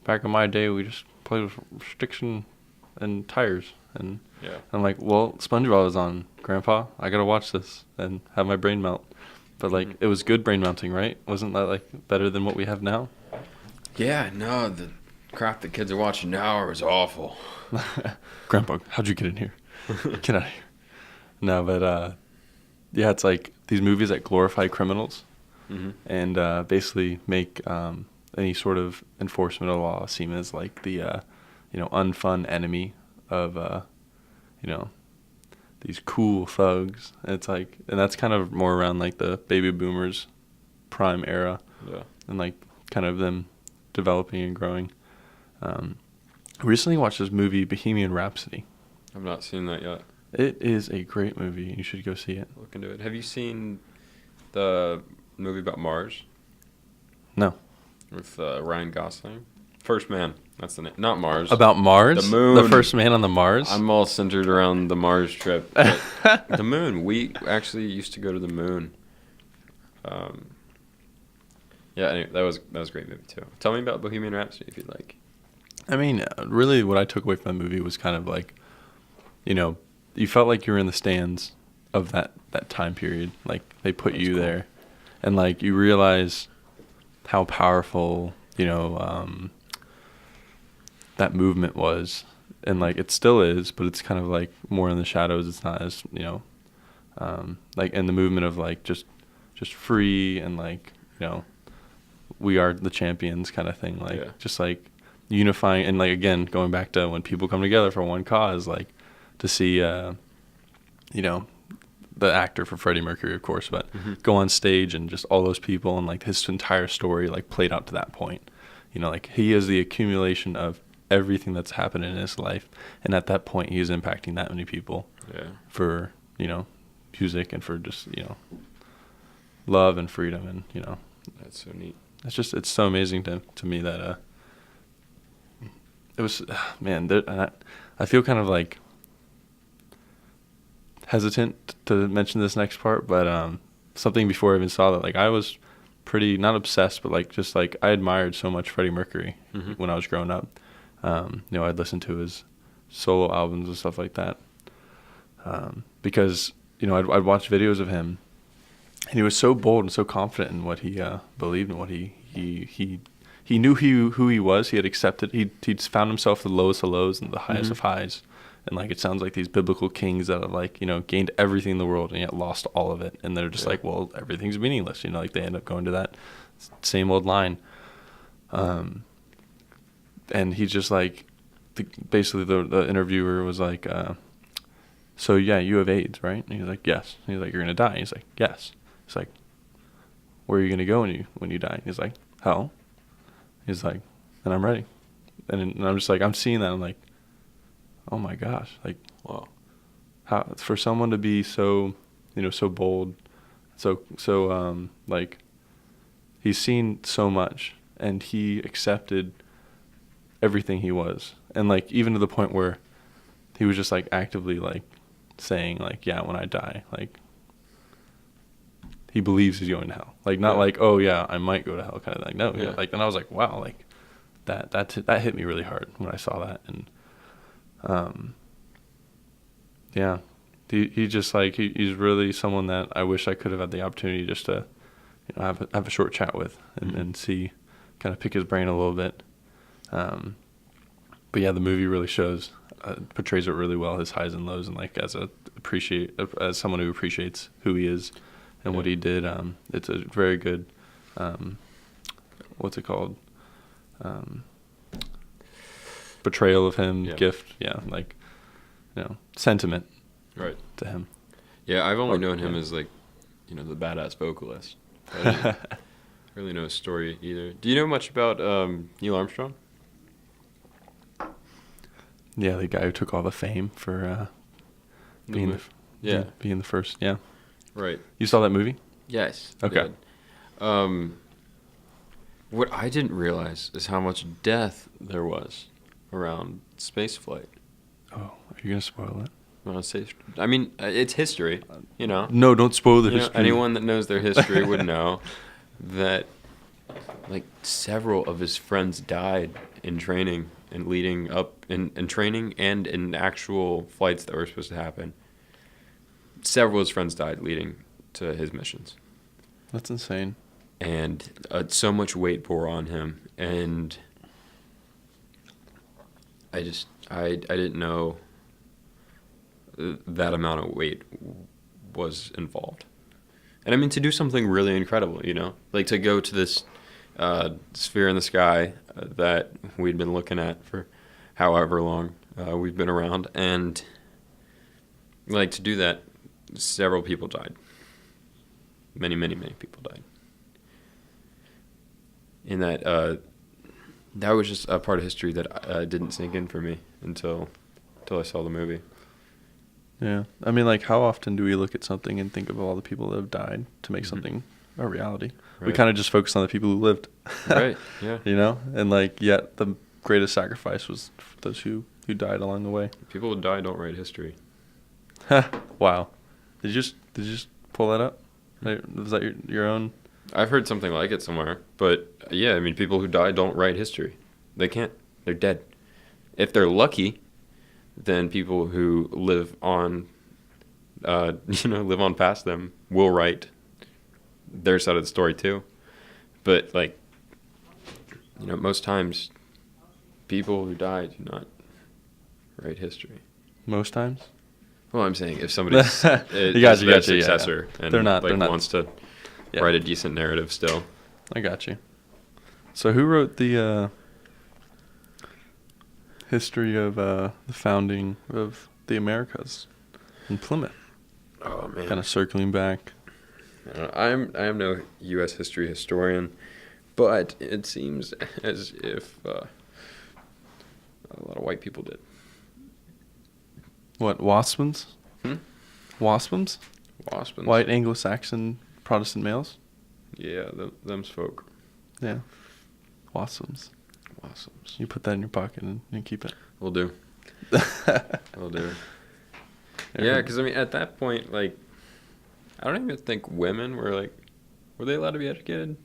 back in my day, we just played with sticks and tires. And Yeah. I'm like, well, SpongeBob is on, Grandpa. I got to watch this and have my brain melt. But, like, it was good brain melting, right? Wasn't that, like, better than what we have now? Yeah, no, the crap the kids are watching now is awful. Grandpa, how'd you get in here? Get out of here. No, but, yeah, it's like these movies that glorify criminals and basically make any sort of enforcement of law seem as, like, the, you know, unfun enemy of, you know, these cool thugs. And it's like, and that's kind of more around like the baby boomers prime era. Yeah. And like kind of them developing and growing. I recently watched this movie, Bohemian Rhapsody. I've not seen that yet. It is a great movie. You should go see it. Look into it. Have you seen the movie about Mars No. with Ryan Gosling? First Man. That's the name. Not Mars. About Mars? The moon. The first man on the Mars? I'm all centered around the Mars trip. But the moon. We actually used to go to the moon. Yeah, anyway, that was a great movie too. Tell me about Bohemian Rhapsody if you'd like. I mean, really what I took away from the movie was kind of like, you know, you felt like you were in the stands of that time period. Like, they put you cool. there. And, like, you realize how powerful, you know, that movement was. And, like, it still is, but it's kind of, like, more in the shadows. It's not as, you know, like, in the movement of, like, just free and, like, you know, we are the champions kind of thing. Like, Yeah. just, like, unifying. And, like, again, going back to when people come together for one cause, like, to see, you know, the actor for Freddie Mercury, of course, but go on stage and just all those people and, like, his entire story, like, played out to that point. You know, like, he is the accumulation of everything that's happened in his life. And at that point, he is impacting that many people for, you know, music and for just, you know, love and freedom. And, you know, That's so neat. it's so amazing to me that, it was, man, I feel kind of like hesitant to mention this next part, but something before I even saw that, like, I was pretty, not obsessed, but like just like I admired so much Freddie Mercury when I was growing up. You know, I'd listen to his solo albums and stuff like that, because, you know, I'd watch videos of him, and he was so bold and so confident in what he believed in, what he knew who he was. He had accepted. He'd found himself the lowest of lows and the highest of highs. And, like, it sounds like these biblical kings that have, like, you know, gained everything in the world and yet lost all of it. And they're just like, well, everything's meaningless. You know, like, they end up going to that same old line. And he's just like, basically the interviewer was like, so, yeah, you have AIDS, right? And he's like, yes. And he's like, you're going to die. And he's like, yes. He's like, where are you going to go when you die? And he's like, hell. He's like, and I'm ready. And I'm just like, I'm seeing that. I'm like, oh my gosh, like, Wow. How for someone to be so, you know, so bold, so like, he's seen so much and he accepted everything he was. And, like, even to the point where he was just, like, actively, like, saying, like, yeah, when I die, like, he believes he's going to hell. Like, not like, oh yeah, I might go to hell kind of thing. No, yeah. Like, and I was like, wow, like, that hit me really hard when I saw that. And yeah, he just, like, he's really someone that I wish I could have had the opportunity just to, you know, have a short chat with and see, kind of pick his brain a little bit. But yeah, the movie really portrays it really well, his highs and lows, and like as someone who appreciates who he is and what he did. It's a very good, what's it called? Portrayal of him, gift, like, sentiment Right. to him. Yeah, I've only known him as like, the badass vocalist. I didn't really know his story either. Do you know much about Neil Armstrong? Yeah, the guy who took all the fame for being the first. Yeah. Right. You saw that movie? Yes. Okay. What I didn't realize is how much death there was around space flight. Oh, are you gonna spoil it? I mean, it's history, No, don't spoil the history. Anyone that knows their history would know that, like, several of his friends died in training and leading up in training and in actual flights that were supposed to happen. Several of his friends died leading to his missions. That's insane. And so much weight bore on him, and I didn't know that amount of weight was involved. And I mean, to do something really incredible, like to go to this sphere in the sky that we'd been looking at for however long we've been around, and like to do that, several people died. Many, many, many people died. And that was just a part of history that didn't sink in for me until I saw the movie. Yeah. I mean, like, how often do we look at something and think of all the people that have died to make something a reality? Right. We kind of just focus on the people who lived. Right, yeah. And, like, yet the greatest sacrifice was those who died along the way. People who die don't write history. Wow. Did you just pull that up? Was that your own? I've heard something like it somewhere. But, yeah, I mean, people who die don't write history. They can't. They're dead. If they're lucky, then people who live on past them will write their side of the story too. But, like, most times people who die do not write history. Most times? Well, I'm saying if somebody's their successor and they're not wants to write a decent narrative still. I got you. So who wrote the history of the founding of the Americas in Plymouth? Oh, man. Kind of circling back. I am no U.S. history historian, but it seems as if a lot of white people did. What, Waspans? Waspans? Waspans. White Anglo-Saxon Protestant males? Yeah, them's folk. Yeah. Waspans. Waspans. You put that in your pocket and keep it. Will do. Will do. Yeah, because, I mean, at that point, like, I don't even think women were they allowed to be educated?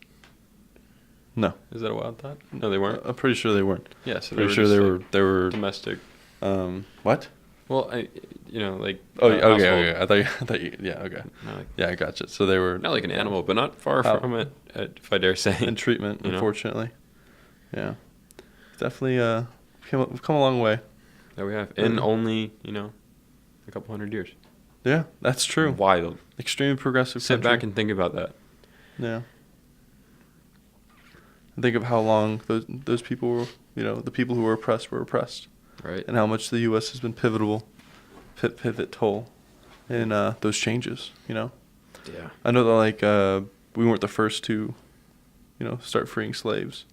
No. Is that a wild thought? No, they weren't? I'm pretty sure they weren't. Yeah, so pretty sure they were domestic. What? Well, okay. household. I thought you, yeah, okay. No, Yeah, I gotcha. So they were not like an animal, but not far from it, if I dare say. in treatment, unfortunately. Yeah. Definitely we've come a long way. That we have. In only, a couple hundred years. Yeah, that's true. Wild. Extremely progressive Sit country. back and think about that. Yeah. And think of how long those people were, the people who were oppressed. Right. And how much the U.S. has been pivotal in those changes, Yeah. I know that, we weren't the first to, start freeing slaves.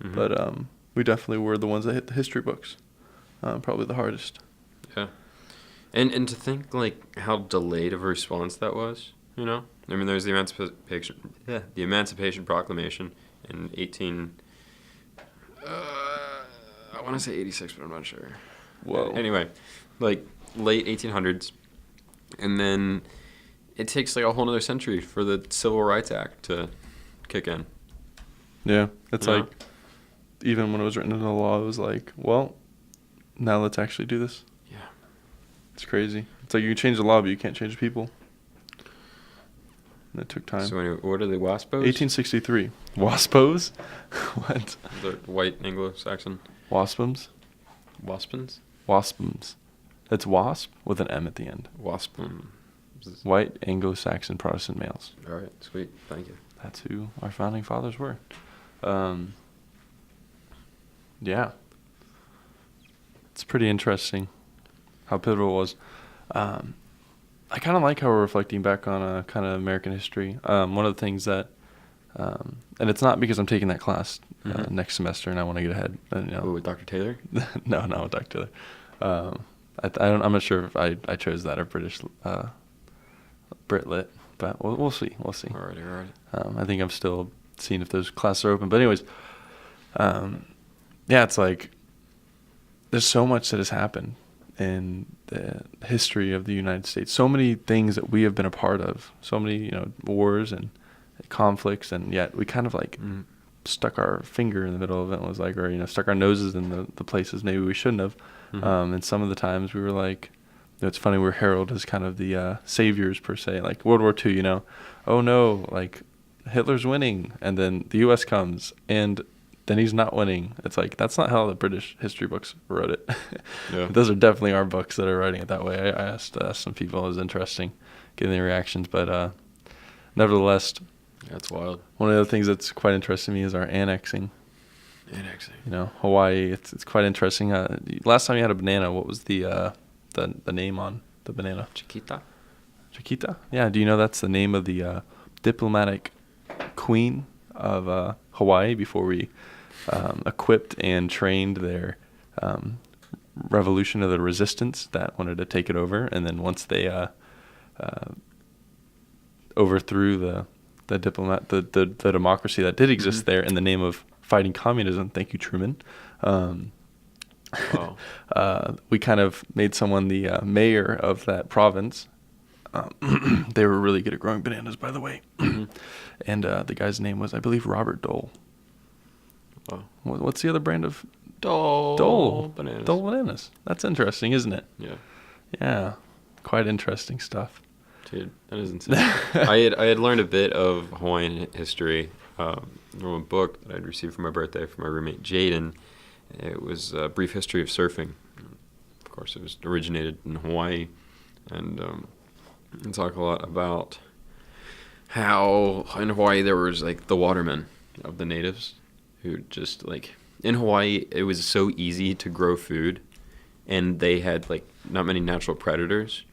Mm-hmm. But we definitely were the ones that hit the history books. Probably the hardest. Yeah. And to think, like, how delayed of a response that was, I mean, there's the Emancipation Proclamation in I want to say 86, but I'm not sure. Whoa. Anyway, like, late 1800s, and then it takes, like, a whole other century for the Civil Rights Act to kick in. Yeah, it's like, even when it was written into the law, it was like, well, now let's actually do this. Yeah. It's crazy. It's like you can change the law, but you can't change people. And it took time. So anyway, what are the WASPos? 1863. WASPos? What? The white Anglo-Saxon. Waspums? Waspins? Waspums. It's wasp with an M at the end. Waspum. White Anglo-Saxon Protestant males. All right, sweet. Thank you. That's who our founding fathers were. Yeah. It's pretty interesting how pivotal it was. I kind of like how we're reflecting back on kind of American history. One of the things that, and it's not because I'm taking that class next semester and I want to get ahead. Oh, with Dr. Taylor? No, not with Dr. Taylor. I'm not sure if I chose that or British Brit Lit, but we'll see. We'll see. All right. I think I'm still seeing if those classes are open. But anyways, yeah, it's like there's so much that has happened in the history of the United States. So many things that we have been a part of. So many, wars and conflicts, and yet we kind of like stuck our finger in the middle of it and was like, or stuck our noses in the places maybe we shouldn't have. And some of the times we were like, it's funny, we're heralded as kind of the saviors per se, like World War II. Oh no, like Hitler's winning, and then the U.S. comes, and then he's not winning. It's like, that's not how the British history books wrote it. Yeah. Those are definitely our books that are writing it that way. I asked some people. It was interesting getting their reactions, but nevertheless, That's wild. one of the things that's quite interesting to me is our annexing. Hawaii. It's quite interesting. Last time you had a banana, what was the name on the banana? Chiquita? Chiquita? Yeah. Do you know that's the name of the diplomatic queen of Hawaii before we equipped and trained their revolution of the resistance that wanted to take it over, and then once they overthrew the democracy that did exist there in the name of fighting communism. Thank you, Truman. Wow. We kind of made someone the mayor of that province. They were really good at growing bananas, by the way. And the guy's name was, I believe, Robert Dole. Oh. What's the other brand of Dole bananas. Dole bananas. That's interesting, isn't it? Yeah. Yeah, quite interesting stuff. Dude, that is insane. I had learned a bit of Hawaiian history from a book that I'd received for my birthday from my roommate Jaden. It was a brief history of surfing. Of course, it was originated in Hawaii, and we talk a lot about how in Hawaii there was like the watermen of the natives who just like in Hawaii it was so easy to grow food, and they had like not many natural predators,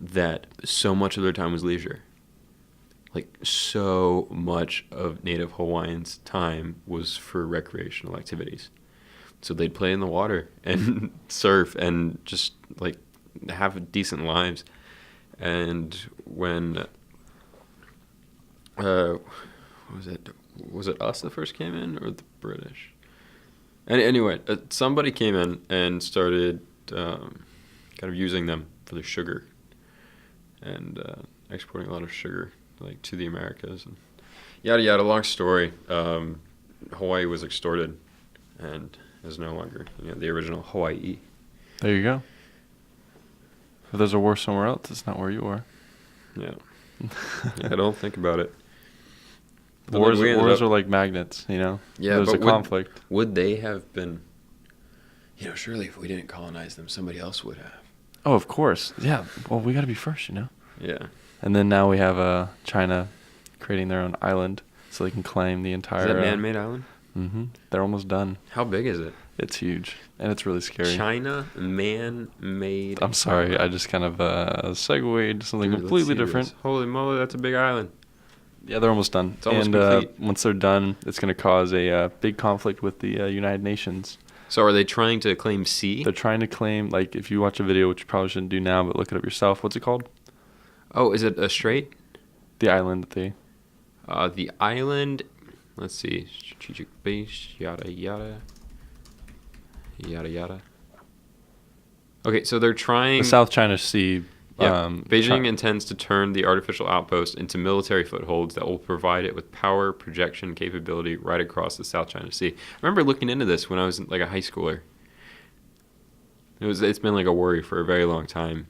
that so much of their time was leisure. Like so much of native Hawaiians' time was for recreational activities. So they'd play in the water and surf and just like have decent lives. And when was it us that first came in or the British? And anyway, somebody came in and started kind of using them for their sugar and exporting a lot of sugar like to the Americas and yada yada. Long story. Hawaii was extorted and is no longer the original Hawaii. There you go. If there's a war somewhere else, it's not where you are. Yeah. I don't think about it. But Wars are like magnets, Yeah, there's a conflict. Would they have been? Surely if we didn't colonize them, somebody else would have. Oh, of course. Yeah. Well, we got to be first, Yeah. And then now we have China creating their own island so they can claim the entire... Is that man-made island? Mm-hmm. They're almost done. How big is it? It's huge, and it's really scary. China man-made I'm sorry, island. I just kind of segued to something Dude, completely let's see different. this. Holy moly, that's a big island. Yeah, they're almost done. It's almost and complete. Once they're done, it's going to cause a big conflict with the United Nations. So are they trying to claim sea? They're trying to claim, like, if you watch a video, which you probably shouldn't do now, but look it up yourself. What's it called? Oh, is it a strait? The island that they... The island, let's see, strategic base, yada yada, yada yada. Okay, so they're trying... The South China Sea. Yeah, Beijing intends to turn the artificial outpost into military footholds that will provide it with power projection capability right across the South China Sea. I remember looking into this when I was like a high schooler. It's been like a worry for a very long time.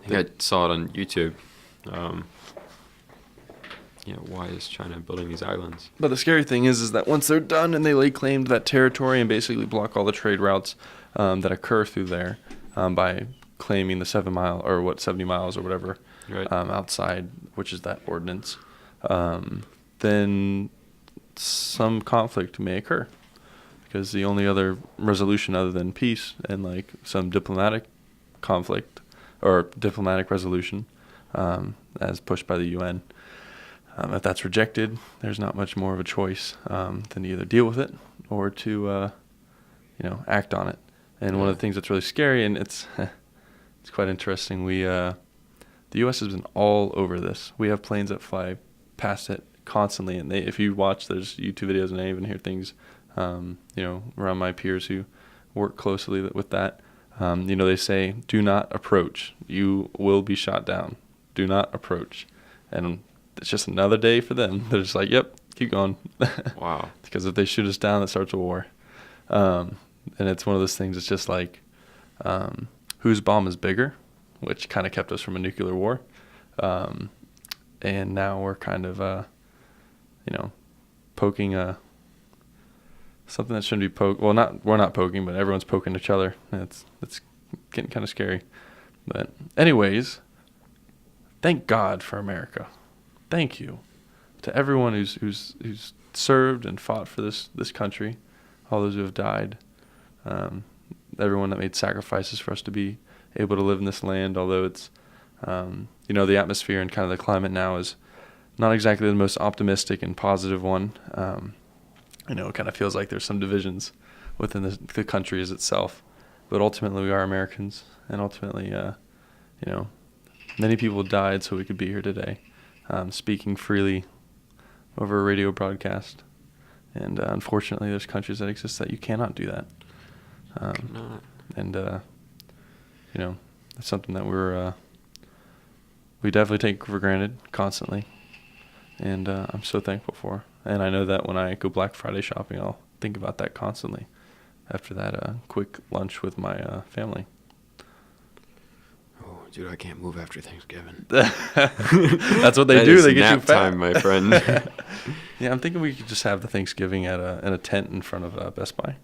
I think I saw it on YouTube. why is China building these islands? But the scary thing is that once they're done and they lay claim to that territory and basically block all the trade routes that occur through there by claiming the 70 miles or whatever Right. outside, which is that ordinance, then some conflict may occur. Because the only other resolution other than peace and like some diplomatic conflict or diplomatic resolution, as pushed by the UN, if that's rejected, there's not much more of a choice than to either deal with it or to, act on it. And one of the things that's really scary, and it's it's quite interesting. The U.S. has been all over this. We have planes that fly past it constantly, and if you watch, there's YouTube videos, and I even hear things, around my peers who work closely with that. They say, "Do not approach. You will be shot down. Do not approach," and it's just another day for them. They're just like, "Yep, keep going." Wow. Because if they shoot us down, that starts a war. And it's one of those things. It's just like, whose bomb is bigger, which kind of kept us from a nuclear war. And now we're kind of, poking something that shouldn't be poked. Well, we're not poking, but everyone's poking each other. It's getting kind of scary. But anyways, thank God for America. Thank you to everyone who's served and fought for this country, all those who have died, everyone that made sacrifices for us to be able to live in this land. Although it's, the atmosphere and kind of the climate now is not exactly the most optimistic and positive one. It kind of feels like there's some divisions within the country as itself. But ultimately, we are Americans, and ultimately, many people died so we could be here today, speaking freely over a radio broadcast. And unfortunately, there's countries that exist that you cannot do that. And it's something that we definitely take for granted constantly. And I'm so thankful for. And I know that when I go Black Friday shopping, I'll think about that constantly after that quick lunch with my family. Oh, dude, I can't move after Thanksgiving. That's what they do. They get you nap fat. time, my friend. Yeah, I'm thinking we could just have the Thanksgiving in a tent in front of Best Buy.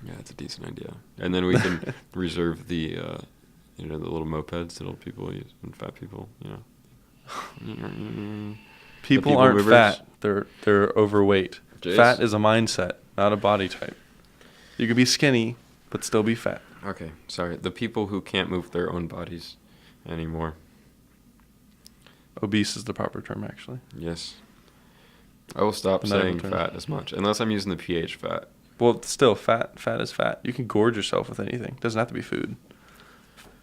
Yeah, that's a decent idea. And then we can reserve the little mopeds that old people use and fat people, People aren't movers. fat. They're overweight. Jace? Fat is a mindset, not a body type. You can be skinny, but still be fat. Okay, sorry. The people who can't move their own bodies anymore. Obese is the proper term, actually. Yes. I will stop The medical saying term. fat as much, unless I'm using the pH fat. Well, still, fat is fat. You can gorge yourself with anything. It doesn't have to be food.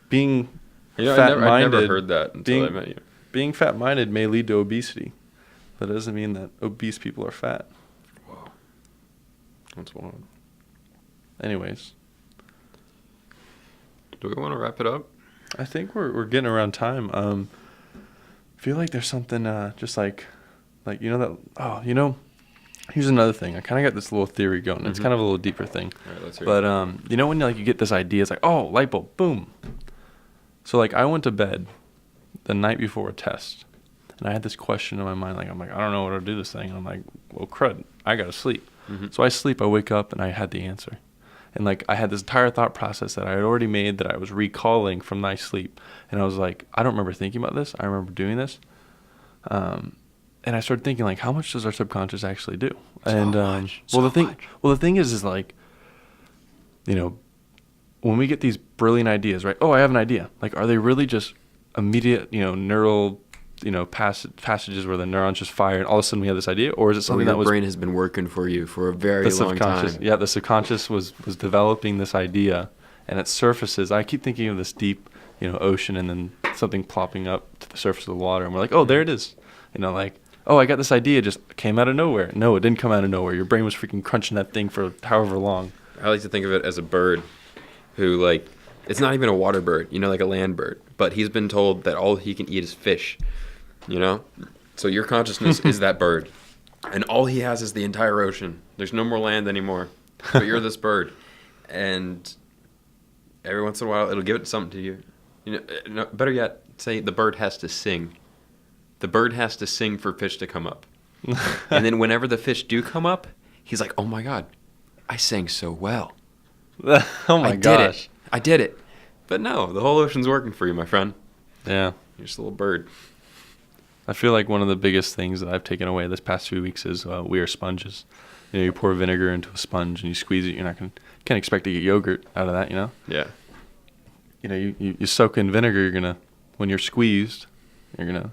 Being I never fat-minded, heard that until I met you. being fat-minded may lead to obesity. That doesn't mean that obese people are fat. Whoa. That's wild. Anyways, Do we want to wrap it up? I think we're getting around time. I feel like there's something just like here's another thing. I kind of got this little theory going. It's Mhm. kind of a little deeper thing. All right, let's hear But it. when you get this idea, it's like, oh, light bulb, boom. So I went to bed the night before a test, and I had this question in my mind. I'm like, I don't know what to do this thing. And I'm like, well, crud, I gotta sleep. Mhm. So I sleep. I wake up, and I had the answer. And I had this entire thought process that I had already made that I was recalling from my sleep. And I was like, I don't remember thinking about this. I remember doing this. And I started thinking, how much does our subconscious actually do? The thing is when we get these brilliant ideas, right? Oh, I have an idea. Are they really just immediate, neural, passages where the neurons just fire and all of a sudden we have this idea? Or is it something your that was brain has been working for you for a very the long subconscious? time? Yeah, the subconscious was developing this idea, and it surfaces. I keep thinking of this deep, ocean, and then something plopping up to the surface of the water, and we're like, oh, there it is. Oh, I got this idea, just came out of nowhere. No, it didn't come out of nowhere. Your brain was freaking crunching that thing for however long. I like to think of it as a bird who, it's not even a water bird, like a land bird, but he's been told that all he can eat is fish, So your consciousness is that bird, and all he has is the entire ocean. There's no more land anymore, but you're this bird, and every once in a while it'll give it something to you. Better yet, say the bird has to sing. the bird has to sing for fish to come up. And then whenever the fish do come up, he's like, oh my God, I sang so well. Oh my I gosh. did it. I did it. But no, the whole ocean's working for you, my friend. Yeah. You're just a little bird. I feel like one of the biggest things that I've taken away this past few weeks is we are sponges. You know, you pour vinegar into a sponge and you squeeze it. You're not can't expect to get yogurt out of that. You know. Yeah. You know, you soak in vinegar. You're gonna when you're squeezed, you're gonna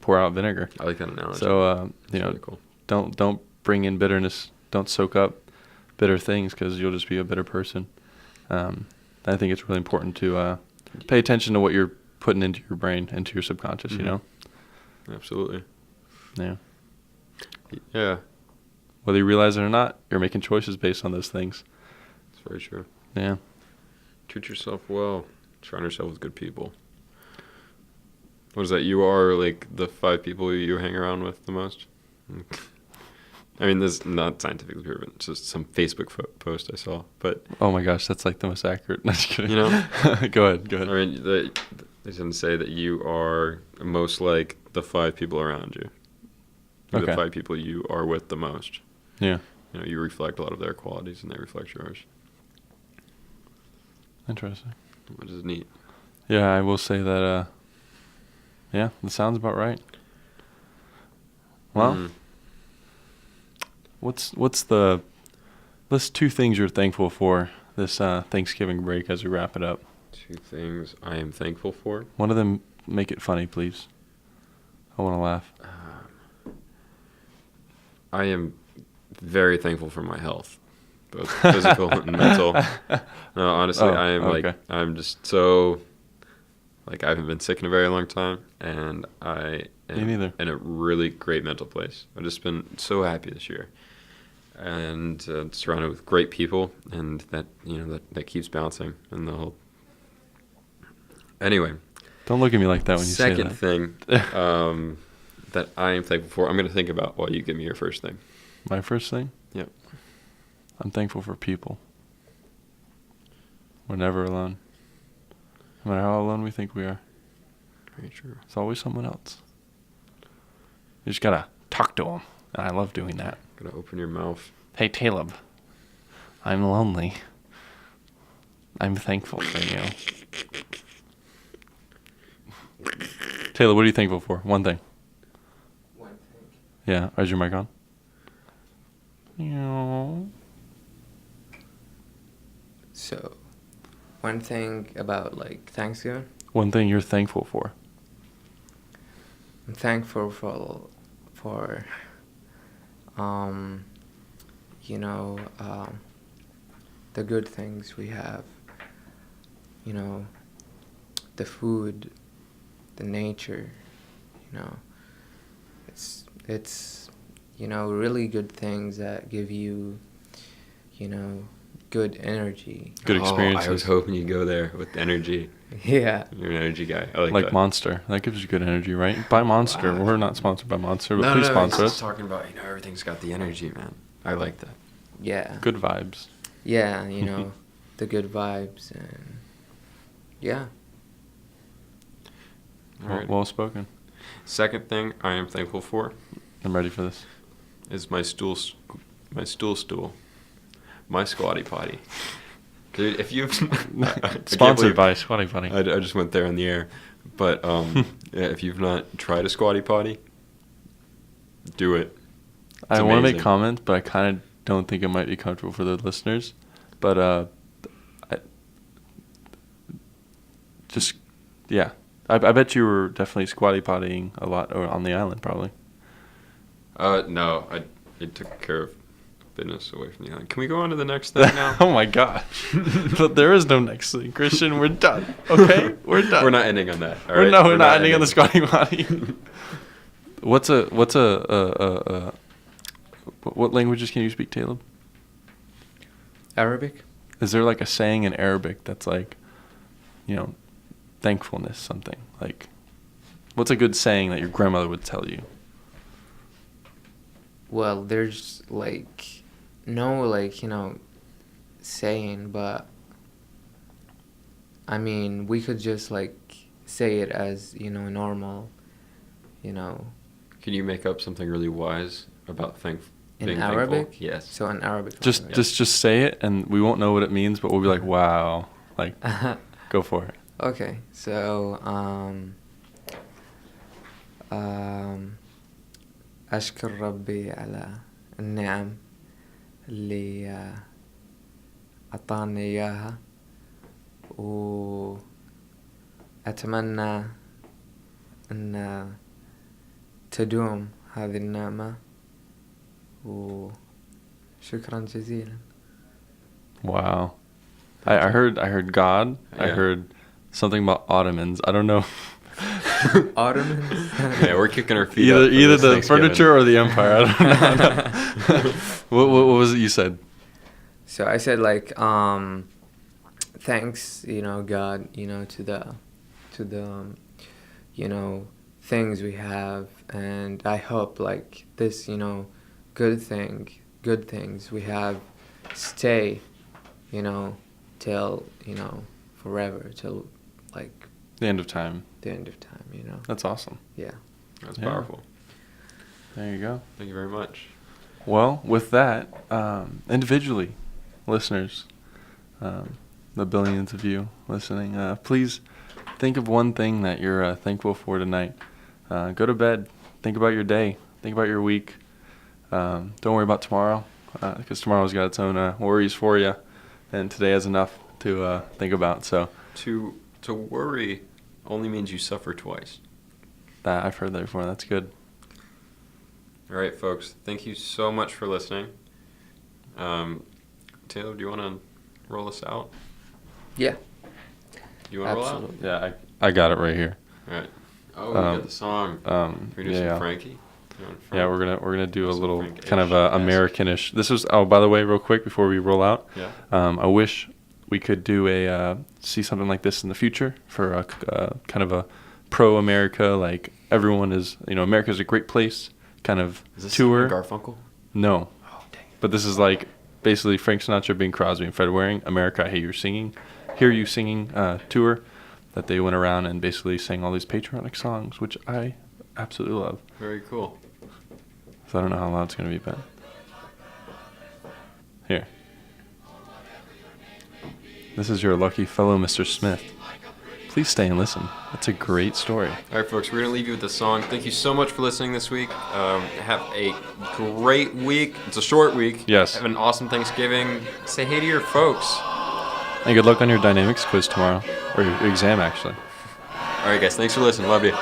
pour out vinegar. I like that analogy. So That's really cool. don't bring in bitterness. Don't soak up bitter things because you'll just be a bitter person. I think it's really important to pay attention to what you're putting into your brain, into your subconscious. Mm-hmm. You know. Absolutely. Yeah. Yeah. Whether you realize it or not, you're making choices based on those things. It's very true. Yeah. Treat yourself well. Surround yourself with good people. What is that? You are like the 5 people you hang around with the most? I mean, this is not scientifically proven. It's just some Facebook post I saw. But Oh my gosh, that's like the most accurate. No, just kidding. You know? Go ahead. I mean, they didn't say that you are most like the 5 people around you. You're Okay. the 5 people you are with the most. Yeah. You know, you reflect a lot of their qualities and they reflect yours. Interesting. Which is neat. Yeah, I will say that. Yeah, that sounds about right. Well, Mhm. what's the list 2 things you're thankful for this Thanksgiving break as we wrap it up? 2 things I am thankful for. One of them, make it funny, please. I want to laugh. I am very thankful for my health, both physical and mental. No, honestly, Oh, I am okay. I'm just so, I haven't been sick in a very long time, and I Me am neither. in a really great mental place. I've just been so happy this year, and surrounded with great people, and that that keeps bouncing, and the whole. Anyway, Don't look at me like that when you say second that. thing that I am thankful for. I'm going to think about while you give me your first thing. My first thing? Yep. I'm thankful for people. We're never alone. No matter how alone we think we are, Very true. there's always someone else. You just gotta talk to them, and I love doing that. Gonna open your mouth. Hey, Caleb, I'm lonely. I'm thankful for you. Taylor, what are you thankful for? One thing. One thing. Yeah, is your mic on? Yeah. So, one thing about Thanksgiving, One thing you're thankful for. I'm thankful for the good things we have. The food, the nature. It's really good things that give you good energy. Good Oh, experiences. I was hoping you'd go there with energy. Yeah. You're an energy guy. I like Like that. Monster. That gives you good energy, right? Buy Monster. Wow. We're not sponsored by Monster, but No, please no, sponsor he's us. just talking about everything's got the energy, man. I like that. Yeah. Good vibes. Yeah, the good vibes and yeah. All right. Well spoken. Second thing I am thankful for I'm ready for this. is my stool, my squatty potty. Dude, if you've Sponsored by Squatty Potty. I just went there on the air, but yeah, if you've not tried a squatty potty, do it. I want to make amazing. comments, but I kind of don't think it might be comfortable for the listeners. But I bet you were definitely squatty pottying a lot on the island, probably. No, it took care of business away from the island. Can we go on to the next thing now? Oh my gosh! But there is no next thing, Christian. We're done. Okay, we're done. We're not ending on that. All We're right? we're not ending on the squatty potty. What languages can you speak, Caleb? Arabic? Is there like a saying in Arabic that's like, thankfulness, something? Like, what's a good saying that your grandmother would tell you? Well, there's no saying, but I mean, we could just say it as, normal, you know, Can you make up something really wise about being in thankful? Arabic. Yes. So in Arabic. Just say it, and we won't know what it means, but we'll be like, wow, like, go for it. Okay, so أشكر ربي على النعم اللي أعطاني إياها، وأتمنى أن تدوم هذه النعمة، وشكرا جزيلا. Wow. I heard God. I Yeah. heard something about Ottomans. I don't know. Ottomans? Yeah, we're kicking our feet either up for either this the Thanksgiving. furniture or the empire. I don't know. What was it you said? So I said like thanks, you know, God, you know, to the you know, things we have, and I hope like this, you know, good things we have stay, you know, till, you know, forever, till like The end of time. the end of time, you know. That's awesome. Yeah. That's Yeah. powerful. There you go. Thank you very much. Well, with that, individually, listeners, the billions of you listening, please think of one thing that you're thankful for tonight. Go to bed. Think about your day. Think about your week. Don't worry about tomorrow, because tomorrow's got its own worries for you, and today has enough to think about. So To worry only means you suffer twice. that I've heard that before. That's good. All right, folks. Thank you so much for listening. Taylor, do you want to roll us out? Yeah. You want to roll out? Absolutely. Yeah, I got it right here. All right. Oh, we got the song. Can we do some yeah. Frankie? You want Yeah, Frank? we're gonna do a Some little Frank-ish, kind of yes. Americanish. This was by the way, real quick before we roll out. Yeah. I wish we could do see something like this in the future for a kind of a pro America, like everyone is, you know, America's a great place kind of Is this tour. Simon Garfunkel? No, Oh, dang. but this is like basically Frank Sinatra, Bing Crosby, and Fred Waring, America, I Hear You Singing tour that they went around and basically sang all these patriotic songs, which I absolutely love. Very cool. So I don't know how loud it's going to be, but here. This is your lucky fellow, Mr. Smith. Please stay and listen. That's a great story. All right, folks, we're going to leave you with the song. Thank you so much for listening this week. Have a great week. It's a short week. Yes. Have an awesome Thanksgiving. Say hey to your folks. And good luck on your dynamics quiz tomorrow, or your exam, actually. All right, guys. Thanks for listening. Love you.